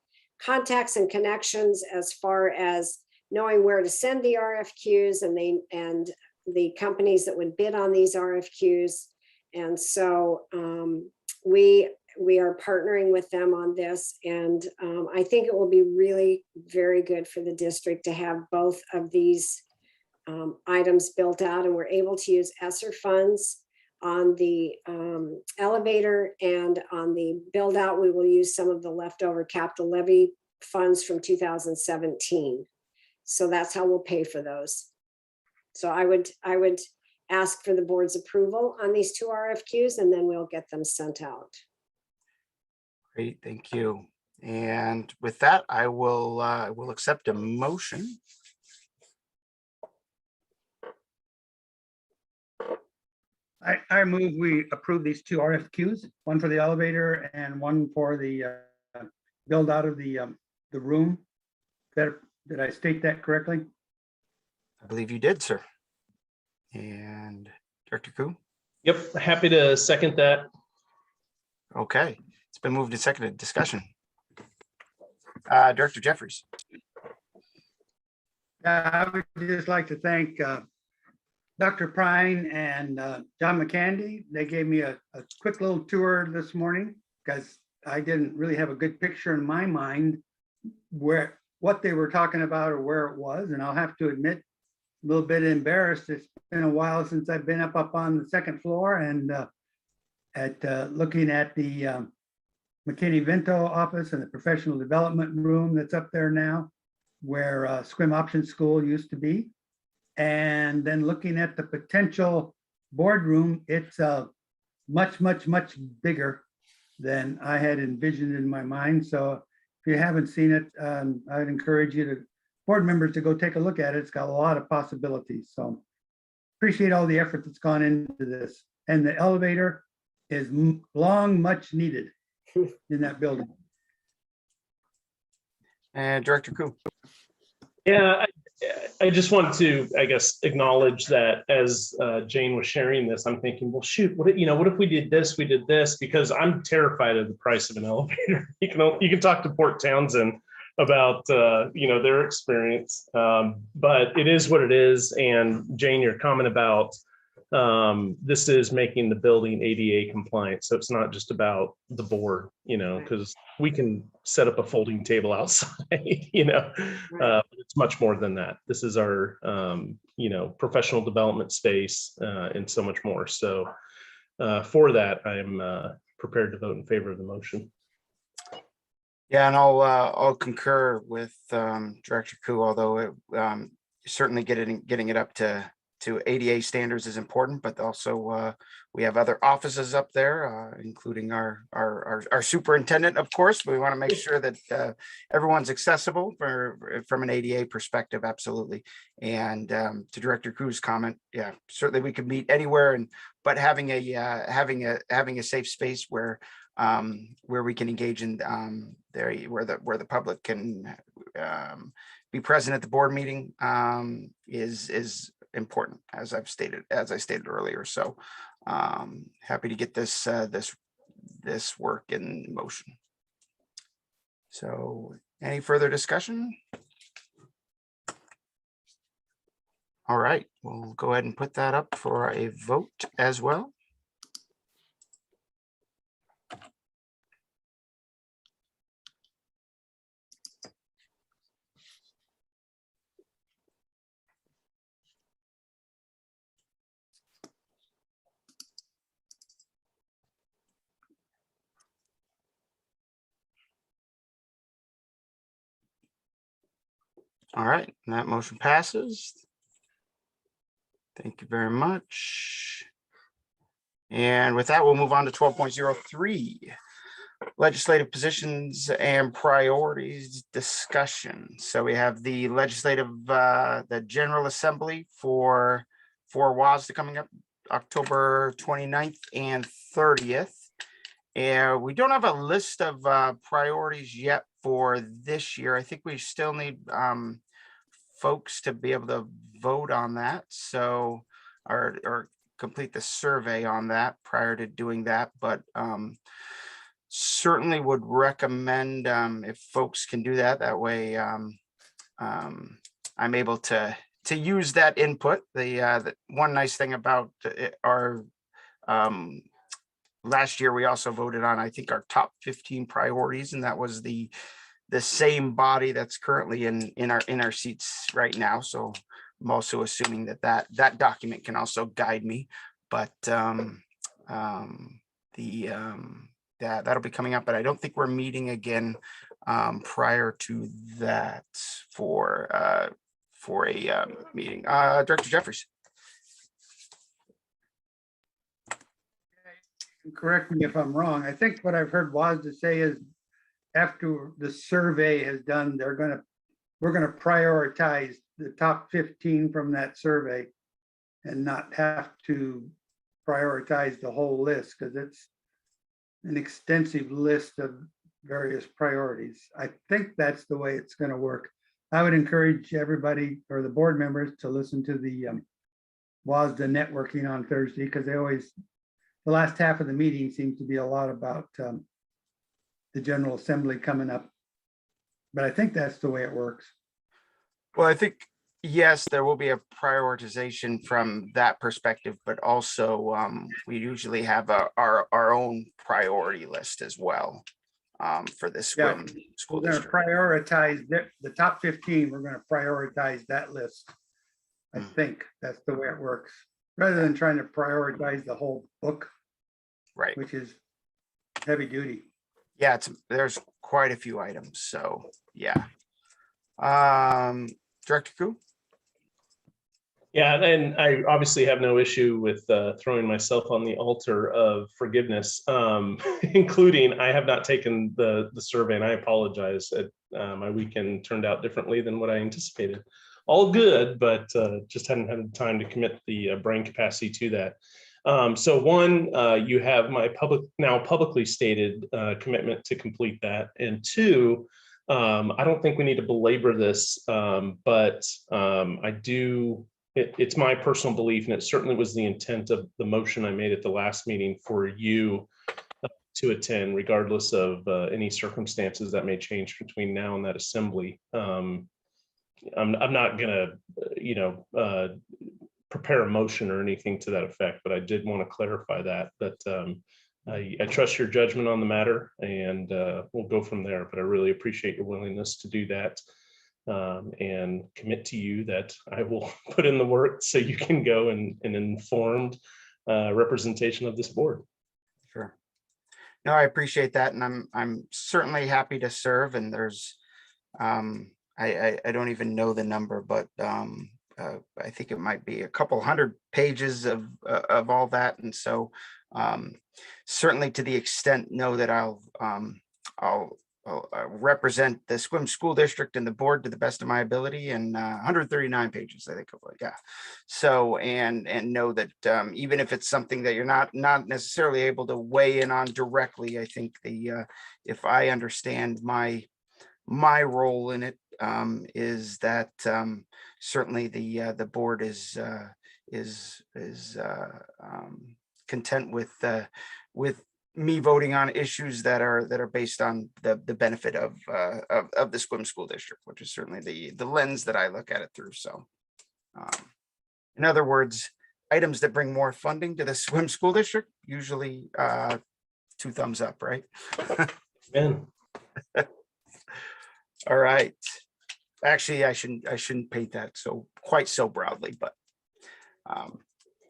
contacts and connections as far as knowing where to send the RFQs and the companies that would bid on these RFQs. And so we are partnering with them on this. And I think it will be really very good for the district to have both of these items built out. And we're able to use ESSER funds on the elevator, and on the build out, we will use some of the leftover capital levy funds from 2017. So that's how we'll pay for those. So I would ask for the board's approval on these 2 RFQs, and then we'll get them sent out. Great, thank you. And with that, I will accept a motion. I move we approve these 2 RFQs, one for the elevator and one for the build out of the room. Did I state that correctly? I believe you did, sir. And Director Koo? Yep, happy to second that. Okay, it's been moved and seconded. Discussion. Director Jeffries. I would just like to thank Dr. Prine and John McCandy. They gave me a quick little tour this morning because I didn't really have a good picture in my mind what they were talking about or where it was. And I'll have to admit, a little bit embarrassed. It's been a while since I've been up on the second floor and looking at the McKinney-Vento office and the professional development room that's up there now, where Sequim Option School used to be. And then looking at the potential boardroom, it's much, much, much bigger than I had envisioned in my mind. So if you haven't seen it, I'd encourage board members to go take a look at it. It's got a lot of possibilities. So appreciate all the effort that's gone into this. And the elevator is much needed in that building. And Director Koo. Yeah, I just wanted to, I guess, acknowledge that as Jane was sharing this, I'm thinking, well, shoot, what if we did this, because I'm terrified of the price of an elevator. You can talk to Port Townsend about their experience, but it is what it is. And Jane, your comment about this is making the building ADA compliant, so it's not just about the board, because we can set up a folding table outside, it's much more than that. This is our professional development space and so much more. So for that, I'm prepared to vote in favor of the motion. Yeah, and I'll concur with Director Koo, although certainly getting it up to ADA standards is important, but also we have other offices up there, including our superintendent, of course. We want to make sure that everyone's accessible from an ADA perspective, absolutely. And to Director Koo's comment, yeah, certainly we could meet anywhere, but having a safe space where where we can engage in where the public can be present at the board meeting is important, as I stated earlier. So happy to get this work in motion. So any further discussion? All right, we'll go ahead and put that up for a vote as well. All right, and that motion passes. Thank you very much. And with that, we'll move on to 12.03, legislative positions and priorities discussion. So we have the the General Assembly for WASDA coming up October 29th and 30th. And we don't have a list of priorities yet for this year. I think we still need folks to be able to vote on that, so or complete the survey on that prior to doing that, but certainly would recommend if folks can do that. That way I'm able to use that input. The one nice thing about our last year, we also voted on, I think, our top 15 priorities, and that was the same body that's currently in our seats right now. So I'm also assuming that document can also guide me, but that'll be coming up. But I don't think we're meeting again prior to that for a meeting. Director Jeffries. Correct me if I'm wrong. I think what I've heard WASDA say is after the survey is done, we're gonna prioritize the top 15 from that survey and not have to prioritize the whole list, because it's an extensive list of various priorities. I think that's the way it's going to work. I would encourage everybody or the board members to listen to the WASDA networking on Thursday, because the last half of the meeting seems to be a lot about the General Assembly coming up. But I think that's the way it works. Well, I think, yes, there will be a prioritization from that perspective, but also we usually have our own priority list as well for this Sequim school district. We're going to prioritize the top 15. We're going to prioritize that list. I think that's the way it works, rather than trying to prioritize the whole book, right? Which is heavy duty. Yeah, there's quite a few items. So yeah. Director Koo? Yeah, and I obviously have no issue with throwing myself on the altar of forgiveness, including I have not taken the survey, and I apologize. My weekend turned out differently than what I anticipated. All good, but just hadn't had time to commit the brain capacity to that. So one, you have my publicly stated commitment to complete that, and two, I don't think we need to belabor this, but I do. It's my personal belief, and it certainly was the intent of the motion I made at the last meeting for you to attend, regardless of any circumstances that may change between now and that assembly. I'm not gonna, prepare a motion or anything to that effect, but I did want to clarify that I trust your judgment on the matter, and we'll go from there. But I really appreciate your willingness to do that. And commit to you that I will put in the work so you can go in an informed representation of this board. Sure. No, I appreciate that, and I'm certainly happy to serve. And there's I don't even know the number, but I think it might be a couple hundred pages of all that, and so certainly to the extent know that I'll represent the Sequim School District and the board to the best of my ability, and 139 pages, I think, of it. Yeah. So, and know that even if it's something that you're not necessarily able to weigh in on directly, I think if I understand my role in it, is that certainly the board is content with me voting on issues that are based on the benefit of the Sequim School District, which is certainly the lens that I look at it through. So, in other words, items that bring more funding to the Sequim School District, usually 2 thumbs up, right? Man. All right. Actually, I shouldn't paint that quite so broadly, but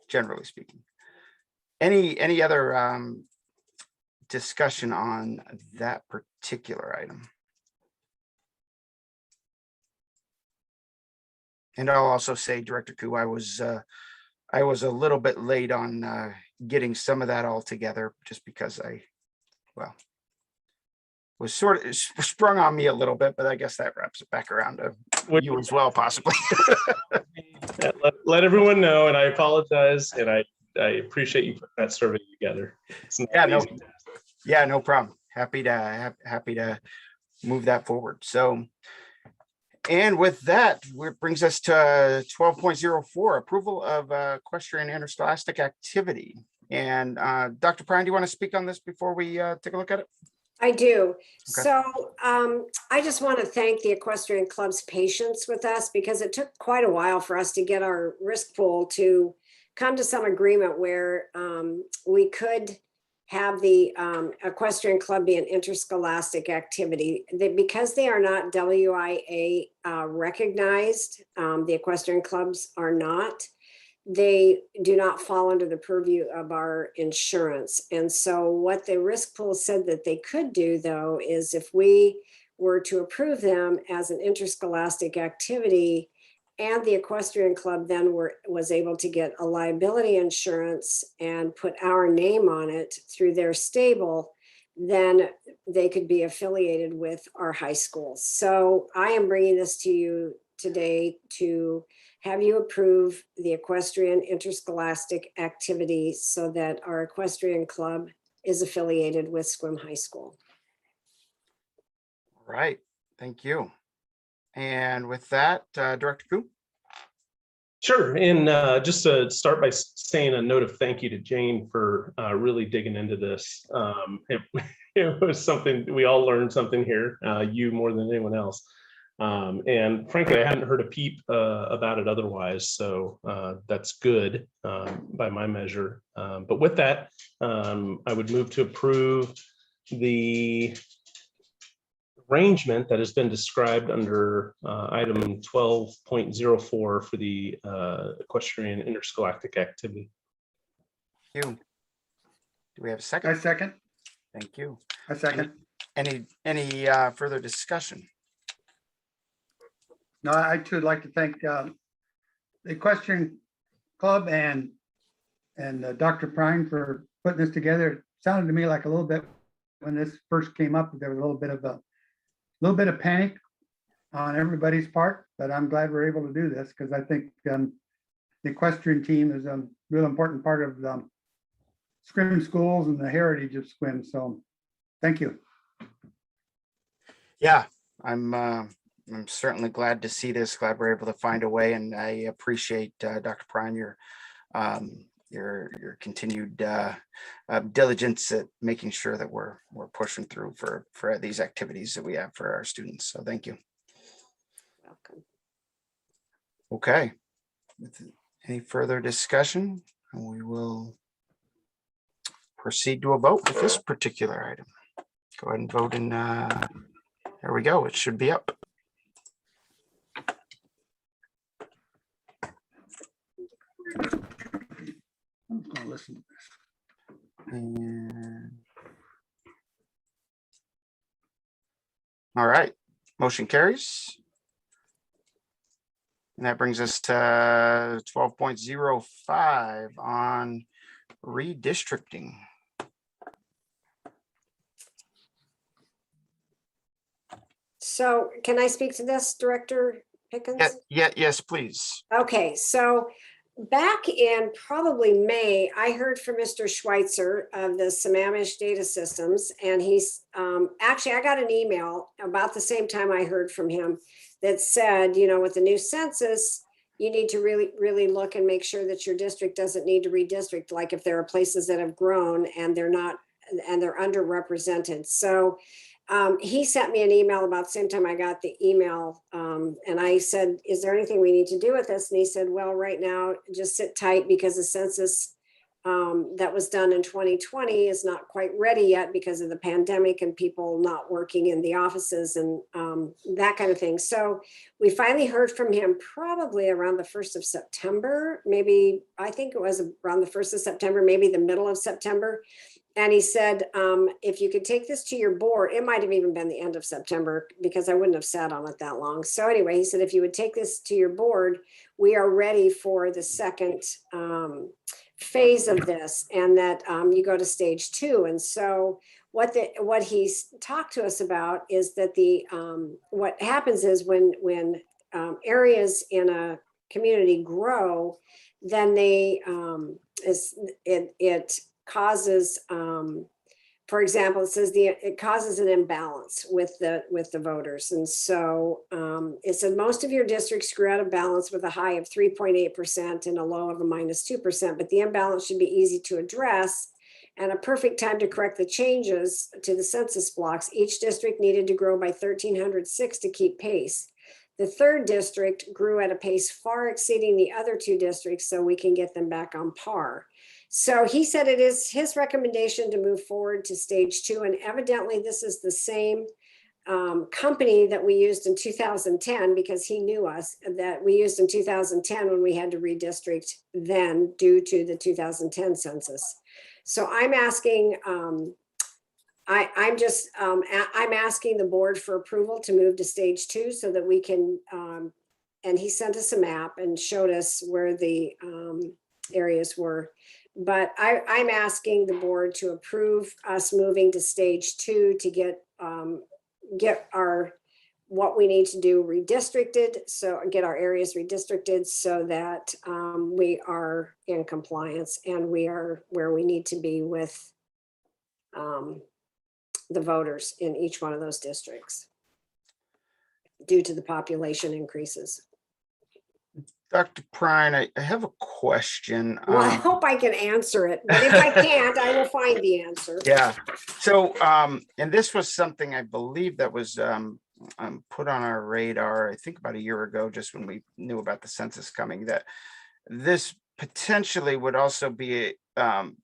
generally speaking. Any other discussion on that particular item? And I'll also say, Director Koo, I was a little bit late on getting some of that all together, just because was sort of sprung on me a little bit, but I guess that wraps it back around to you as well, possibly. let everyone know, and I apologize, and I appreciate you putting that survey together. Yeah, no problem. Happy to move that forward. So, and with that, it brings us to 12.04, approval of equestrian interscholastic activity. And Dr. Prine, do you want to speak on this before we take a look at it? I do. Okay. So I just want to thank the Equestrian Club's patience with us, because it took quite a while for us to get our risk pool to come to some agreement where we could have the Equestrian Club be an interscholastic activity. Because they are not WIA recognized, the Equestrian Clubs are not. They do not fall under the purview of our insurance. And so what the risk pool said that they could do, though, is if we were to approve them as an interscholastic activity, and the Equestrian Club then was able to get a liability insurance and put our name on it through their stable, then they could be affiliated with our high schools. So I am bringing this to you today to have you approve the equestrian interscholastic activity so that our Equestrian Club is affiliated with Sequim High School. All right, thank you. And with that, Director Koo? Sure, and just to start by saying a note of thank you to Jane for really digging into this. It was something, we all learned something here, you more than anyone else. And frankly, I hadn't heard a peep about it otherwise, so that's good by my measure. But with that, I would move to approve the arrangement that has been described under item 12.04 for the equestrian interscholastic activity. Thank you. Do we have a second? I second. Thank you. I second. Any further discussion? No, I too would like to thank the Equestrian Club and Dr. Prine for putting this together. It sounded to me like a little bit when this first came up, there was a little bit of panic on everybody's part, but I'm glad we're able to do this because I think the equestrian team is a real important part of the Sequim schools and the heritage of Sequim. So thank you. Yeah, I'm certainly glad to see this, glad we're able to find a way, and I appreciate Dr. Prine, your continued diligence at making sure that we're pushing through for these activities that we have for our students. So thank you. Welcome. Okay. Any further discussion? We will proceed to a vote with this particular item. Go ahead and vote, and there we go. It should be up. I'm just gonna listen to this. And all right, motion carries. And that brings us to 12.05 on redistricting. So can I speak to this, Director Pickens? Yes, please. Okay, so back in probably May, I heard from Mr. Schweitzer of the Sammamish Data Systems, and he's actually, I got an email about the same time I heard from him that said, you know, with the new census, you need to really look and make sure that your district doesn't need to redistrict, like if there are places that have grown and they're not, and they're underrepresented. So he sent me an email about the same time I got the email. And I said, is there anything we need to do with this? And he said, well, right now, just sit tight because the census that was done in 2020 is not quite ready yet because of the pandemic and people not working in the offices and that kind of thing. So we finally heard from him probably around the 1st of September, maybe, I think it was around the 1st of September, maybe the middle of September. And he said, if you could take this to your board, it might have even been the end of September because I wouldn't have sat on it that long. So anyway, he said, if you would take this to your board, we are ready for the second phase of this, and that you go to stage 2. And so what he's talked to us about is that what happens is when areas in a community grow, then they it causes, for example, it says it causes an imbalance with the voters. And so it said most of your districts grew out of balance with a high of 3.8% and a low of a -2%, but the imbalance should be easy to address and a perfect time to correct the changes to the census blocks. Each district needed to grow by 1,306 to keep pace. The third district grew at a pace far exceeding the other 2 districts, so we can get them back on par. So he said it is his recommendation to move forward to stage 2. And evidently this is the same company that we used in 2010, because he knew us, that we used in 2010 when we had to redistrict then due to the 2010 census. So I'm asking, I'm asking the board for approval to move to stage 2 so that we can, and he sent us a map and showed us where the areas were. But I'm asking the board to approve us moving to stage 2 to get our, what we need to do redistricted, so get our areas redistricted so that we are in compliance and we are where we need to be with the voters in each one of those districts due to the population increases. Dr. Prine, I have a question. Well, I hope I can answer it, but if I can't, I will find the answer. Yeah. So, and this was something I believe that was put on our radar, I think about a year ago, just when we knew about the census coming, that this potentially would also be an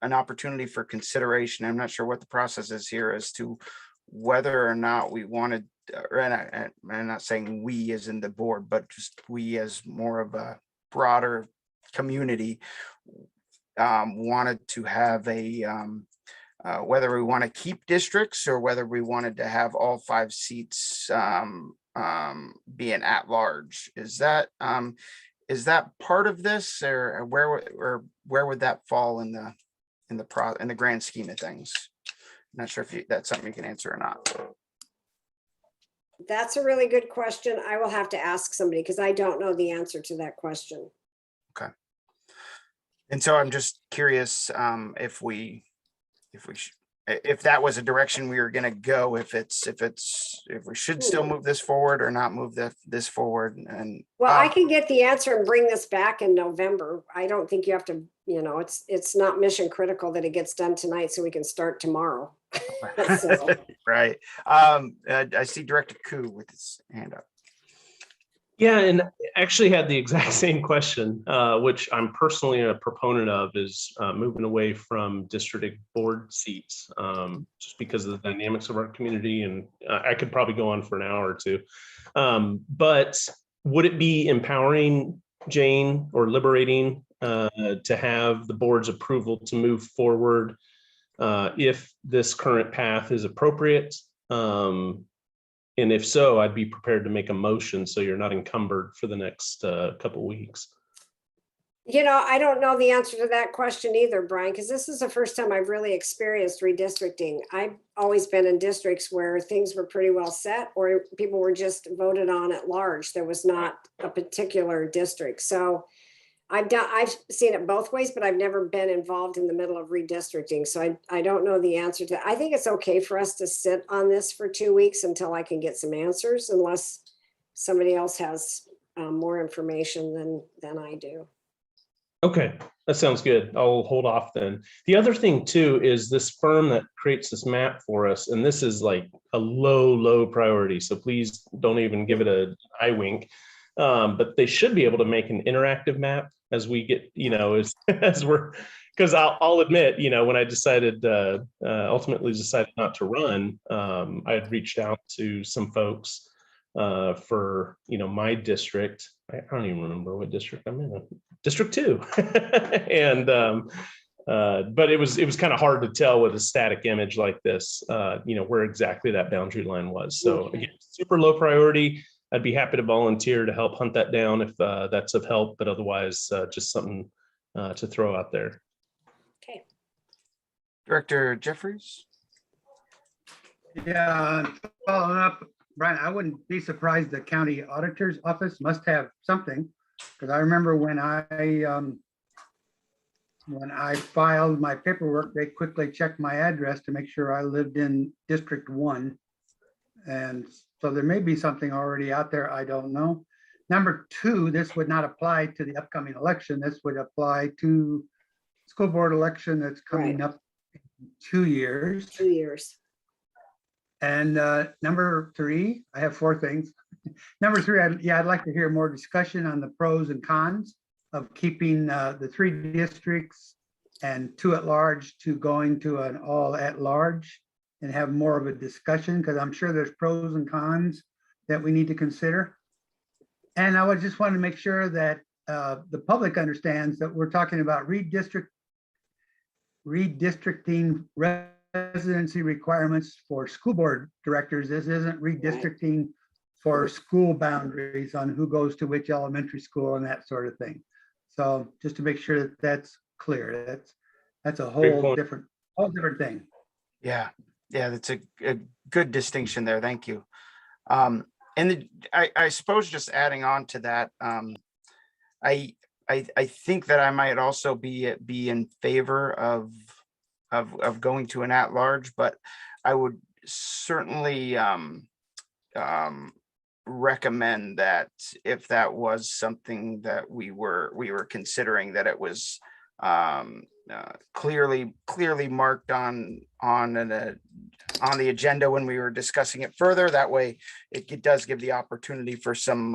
opportunity for consideration. I'm not sure what the process is here as to whether or not we wanted, and I'm not saying we as in the board, but just we as more of a broader community wanted to have a whether we want to keep districts or whether we wanted to have all 5 seats be an at-large. Is that part of this, or where would that fall in the grand scheme of things? I'm not sure if that's something you can answer or not. That's a really good question. I will have to ask somebody because I don't know the answer to that question. Okay. And so I'm just curious if that was a direction we were going to go, if we should still move this forward or not move this forward. And well, I can get the answer and bring this back in November. I don't think you have to, it's not mission critical that it gets done tonight so we can start tomorrow. So. Right. I see Director Koo with his hand up. Yeah, and actually had the exact same question, which I'm personally a proponent of, is moving away from district board seats, just because of the dynamics of our community. And I could probably go on for an hour or two. But would it be empowering, Jane, or liberating to have the board's approval to move forward if this current path is appropriate? And if so, I'd be prepared to make a motion so you're not encumbered for the next couple weeks. You know, I don't know the answer to that question either, Brian, because this is the first time I've really experienced redistricting. I've always been in districts where things were pretty well set, or people were just voted on at large. There was not a particular district. So I've seen it both ways, but I've never been involved in the middle of redistricting. So I don't know the answer to, I think it's okay for us to sit on this for 2 weeks until I can get some answers, unless somebody else has more information than I do. Okay, that sounds good. I'll hold off then. The other thing too is this firm that creates this map for us, and this is like a low priority. So please don't even give it a eye wink. But they should be able to make an interactive map as we get, as we're, because I'll admit, when I decided, ultimately decided not to run, I had reached out to some folks for, my district. I don't even remember what district I'm in. District 2. And but it was kind of hard to tell with a static image like this, where exactly that boundary line was. So again, super low priority. I'd be happy to volunteer to help hunt that down if that's of help, but otherwise just something to throw out there. Okay. Director Jeffries? Yeah, following up, Brian, I wouldn't be surprised the county auditor's office must have something, because I remember when I filed my paperwork, they quickly checked my address to make sure I lived in District 1. And so there may be something already out there, I don't know. Number 2, this would not apply to the upcoming election. This would apply to school board election that's coming up in 2 years. 2 years. And number 3, I have 4 things. Number 3, I'd like to hear more discussion on the pros and cons of keeping the 3 districts and 2 at large to going to an all at large, and have more of a discussion, because I'm sure there's pros and cons that we need to consider. And I would just want to make sure that the public understands that we're talking about redistricting residency requirements for school board directors. This isn't redistricting for school boundaries on who goes to which elementary school and that sort of thing. So just to make sure that that's clear, that's a whole different thing. Yeah, that's a good distinction there. Thank you. And I suppose just adding on to that, I think that I might also be in favor of going to an at-large, but I would certainly recommend that if that was something that we were considering, that it was clearly marked on the agenda when we were discussing it further. That way it does give the opportunity for some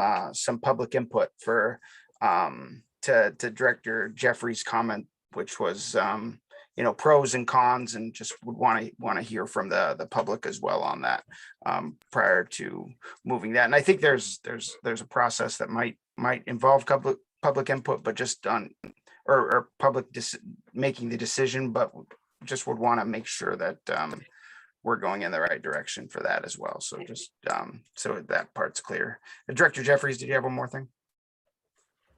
public input for to Director Jeffries' comment, which was pros and cons, and just would want to hear from the public as well on that prior to moving that. And I think there's a process that might involve public input, but just on or public making the decision, but just would want to make sure that we're going in the right direction for that as well. So just so that part's clear. Director Jeffries, did you have one more thing?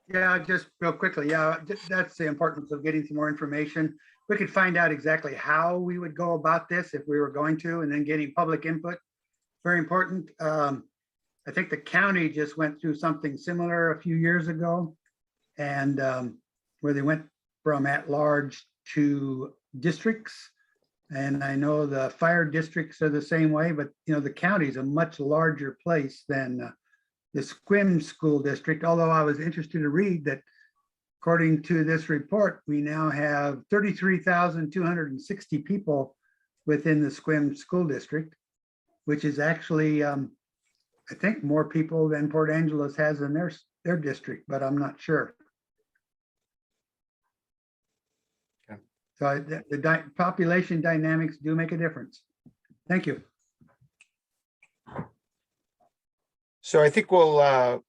Yeah, just real quickly. Yeah, that's the importance of getting some more information. We could find out exactly how we would go about this if we were going to, and then getting public input. Very important. I think the county just went through something similar a few years ago, and where they went from at-large to districts. And I know the fire districts are the same way, but the county is a much larger place than the Sequim school district, although I was interested to read that according to this report, we now have 33,260 people within the Sequim school district, which is actually, I think, more people than Port Angeles has in their district, but I'm not sure. Okay. So the population dynamics do make a difference. Thank you. So I think we'll, I'm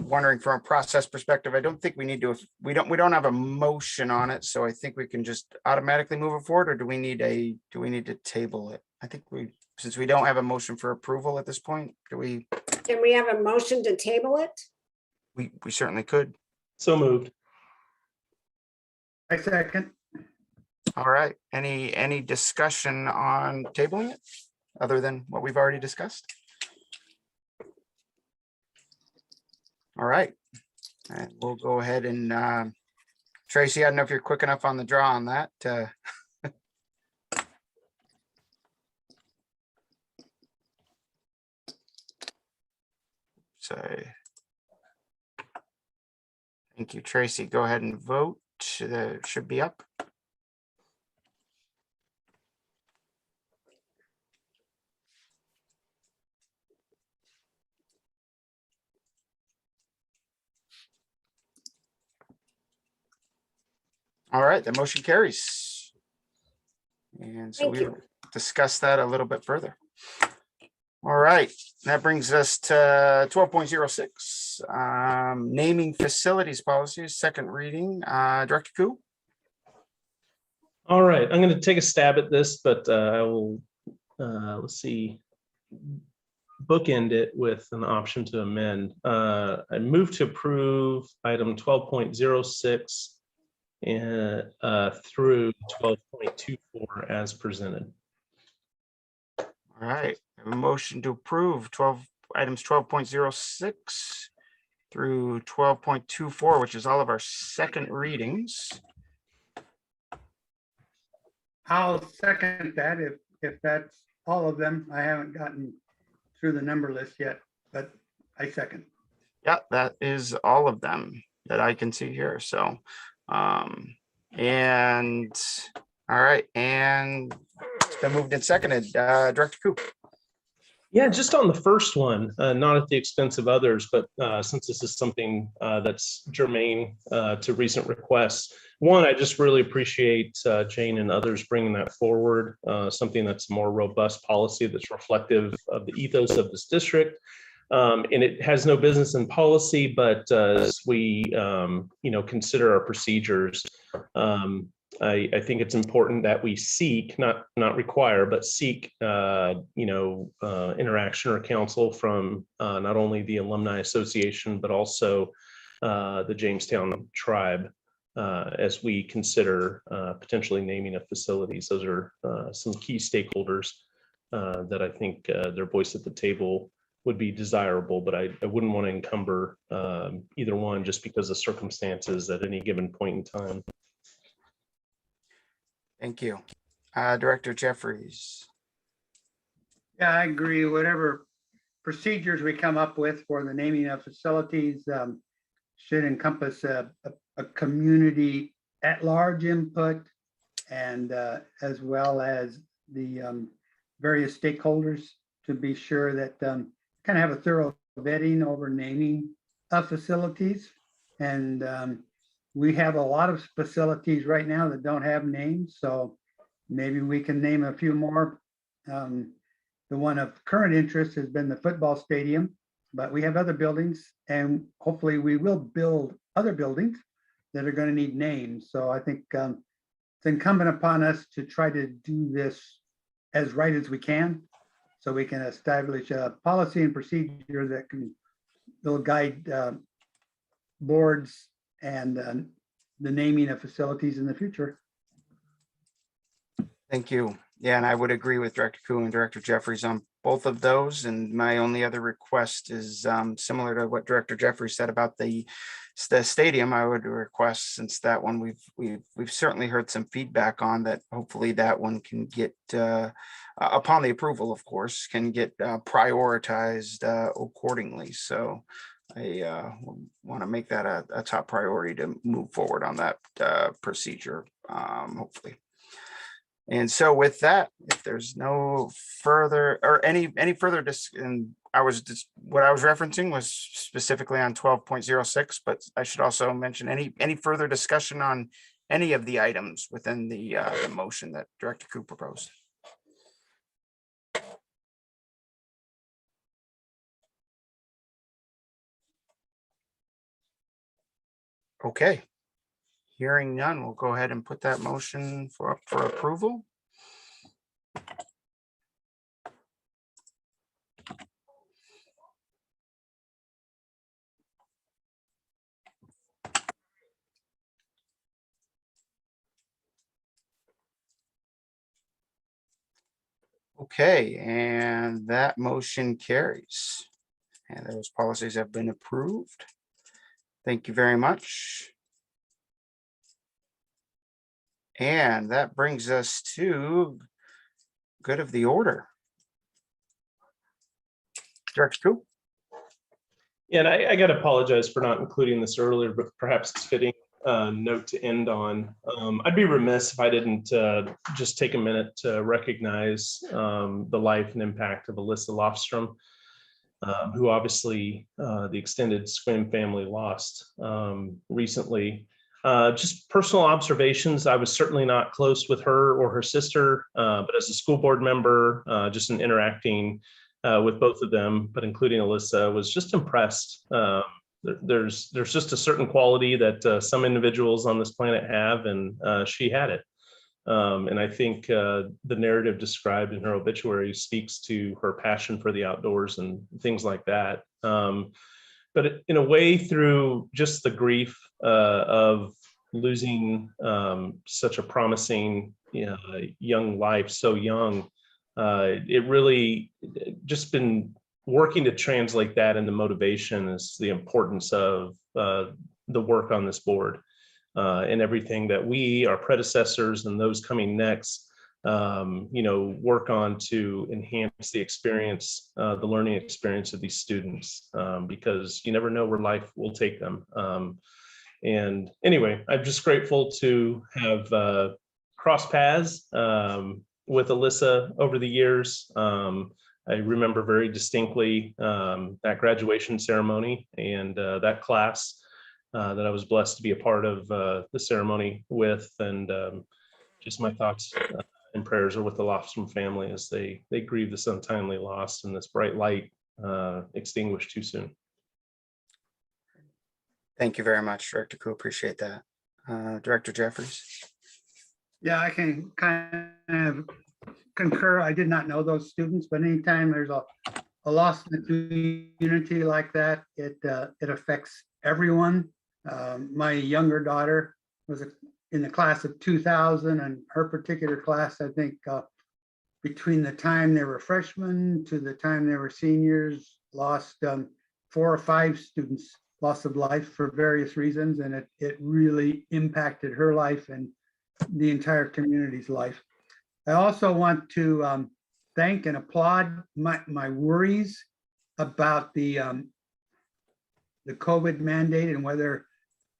wondering from a process perspective, I don't think we need to, we don't have a motion on it. So I think we can just automatically move it forward, or do we need to table it? I think since we don't have a motion for approval at this point, can we have a motion to table it? We certainly could. So moved. I second. All right. Any discussion on tabling it other than what we've already discussed? All right. And we'll go ahead and Tracy, I don't know if you're quick enough on the draw on that. Say. Thank you, Tracy. Go ahead and vote. Should be up. All right, the motion carries. And so Thank we you. discussed that a little bit further. All right, that brings us to 12.06, naming facilities policies, second reading. Director Koo? All right, I'm going to take a stab at this, but I will, let's see, bookend it with an option to amend. I move to approve item 12.06 and through 12.24 as presented. All right, I have a motion to approve items 12.06 through 12.24, which is all of our second readings. I'll second that if that's all of them. I haven't gotten through the number list yet, but I second. Yeah, that is all of them that I can see here. So, and all right, and it's been moved and seconded. Director Koo? Yeah, just on the first one, not at the expense of others, but since this is something that's germane to recent requests, one, I just really appreciate Jane and others bringing that forward, something that's more robust policy that's reflective of the ethos of this district. And it has no business in policy, but as we, consider our procedures, I think it's important that we seek, not require, but seek, interaction or counsel from not only the Alumni Association, but also the Jamestown Tribe as we consider potentially naming of facilities. Those are some key stakeholders that I think their voice at the table would be desirable, but I wouldn't want to encumber either one just because of circumstances at any given point in time. Thank you. Director Jeffries? Yeah, I agree. Whatever procedures we come up with for the naming of facilities should encompass a community at-large input and as well as the various stakeholders to be sure that kind of have a thorough vetting over naming of facilities. And we have a lot of facilities right now that don't have names, so maybe we can name a few more. The one of current interest has been the football stadium, but we have other buildings, and hopefully we will build other buildings that are going to need names. So I think it's incumbent upon us to try to do this as right as we can, so we can establish a policy and procedure that will guide boards and the naming of facilities in the future. Thank you. Yeah, and I would agree with Director Koo and Director Jeffries on both of those. And my only other request is similar to what Director Jeffries said about the stadium. I would request, since that one we've certainly heard some feedback on, that hopefully that one can get upon the approval, of course, can get prioritized accordingly. So I want to make that a top priority to move forward on that procedure, hopefully. And so with that, if there's no further or any further, and what I was referencing was specifically on 12.06, but I should also mention any further discussion on any of the items within the motion that Director Koo proposed. Okay. Hearing none, we'll go ahead and put that motion up for approval. Okay, and that motion carries. And those policies have been approved. Thank you very much. And that brings us to good of the order. Director Coop. Yeah, and I got to apologize for not including this earlier, but perhaps it's fitting note to end on. I'd be remiss if I didn't just take a minute to recognize the life and impact of Alyssa Lofstrom, who obviously the extended Sequim family lost recently. Just personal observations. I was certainly not close with her or her sister, but as a school board member, just in interacting with both of them, but including Alyssa, was just impressed. There's just a certain quality that some individuals on this planet have, and she had it. And I think the narrative described in her obituary speaks to her passion for the outdoors and things like that. But in a way, through just the grief of losing such a promising young life so young, it really just been working to translate that into motivation is the importance of the work on this board and everything that we, our predecessors, and those coming next, work on to enhance the experience, the learning experience of these students, because you never know where life will take them. And anyway, I'm just grateful to have crossed paths with Alyssa over the years. I remember very distinctly that graduation ceremony and that class that I was blessed to be a part of the ceremony with, and just my thoughts and prayers are with the Lofstrom family as they grieve this untimely loss and this bright light extinguished too soon. Thank you very much, Director Koo. Appreciate that. Director Jeffries. Yeah, I can kind of concur. I did not know those students, but anytime there's a loss in the community like that, it affects everyone. My younger daughter was in the class of 2000, and her particular class, I think, between the time they were freshmen to the time they were seniors, lost 4 or 5 students loss of life for various reasons, and it really impacted her life and the entire community's life. I also want to thank and applaud my worries about the COVID mandate and whether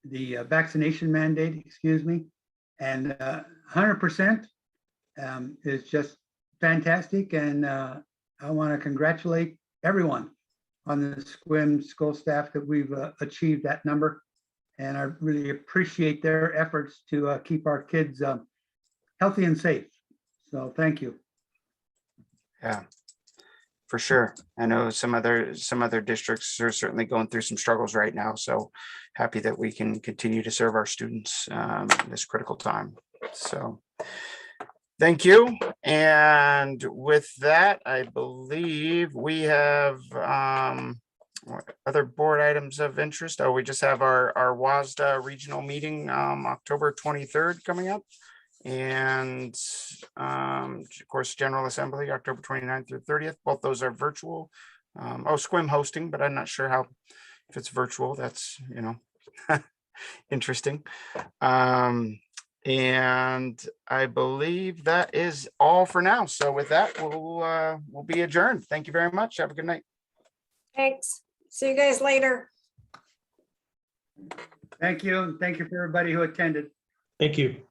the vaccination mandate, excuse me, and 100% is just fantastic. And I want to congratulate everyone on the Sequim school staff that we've achieved that number. And I really appreciate their efforts to keep our kids healthy and safe. So thank you. Yeah, for sure. I know some other districts are certainly going through some struggles right now. So happy that we can continue to serve our students in this critical time. So thank you. And with that, I believe we have other board items of interest. Oh, we just have our WASDA regional meeting October 23rd coming up. And of course, General Assembly, October 29th through 30th. Both those are virtual. Sequim hosting, but I'm not sure how, if it's virtual, that's, interesting. And I believe that is all for now. So with that, we'll be adjourned. Thank you very much. Have a good night. Thanks. See you guys later. Thank you. And thank you for everybody who attended. Thank you.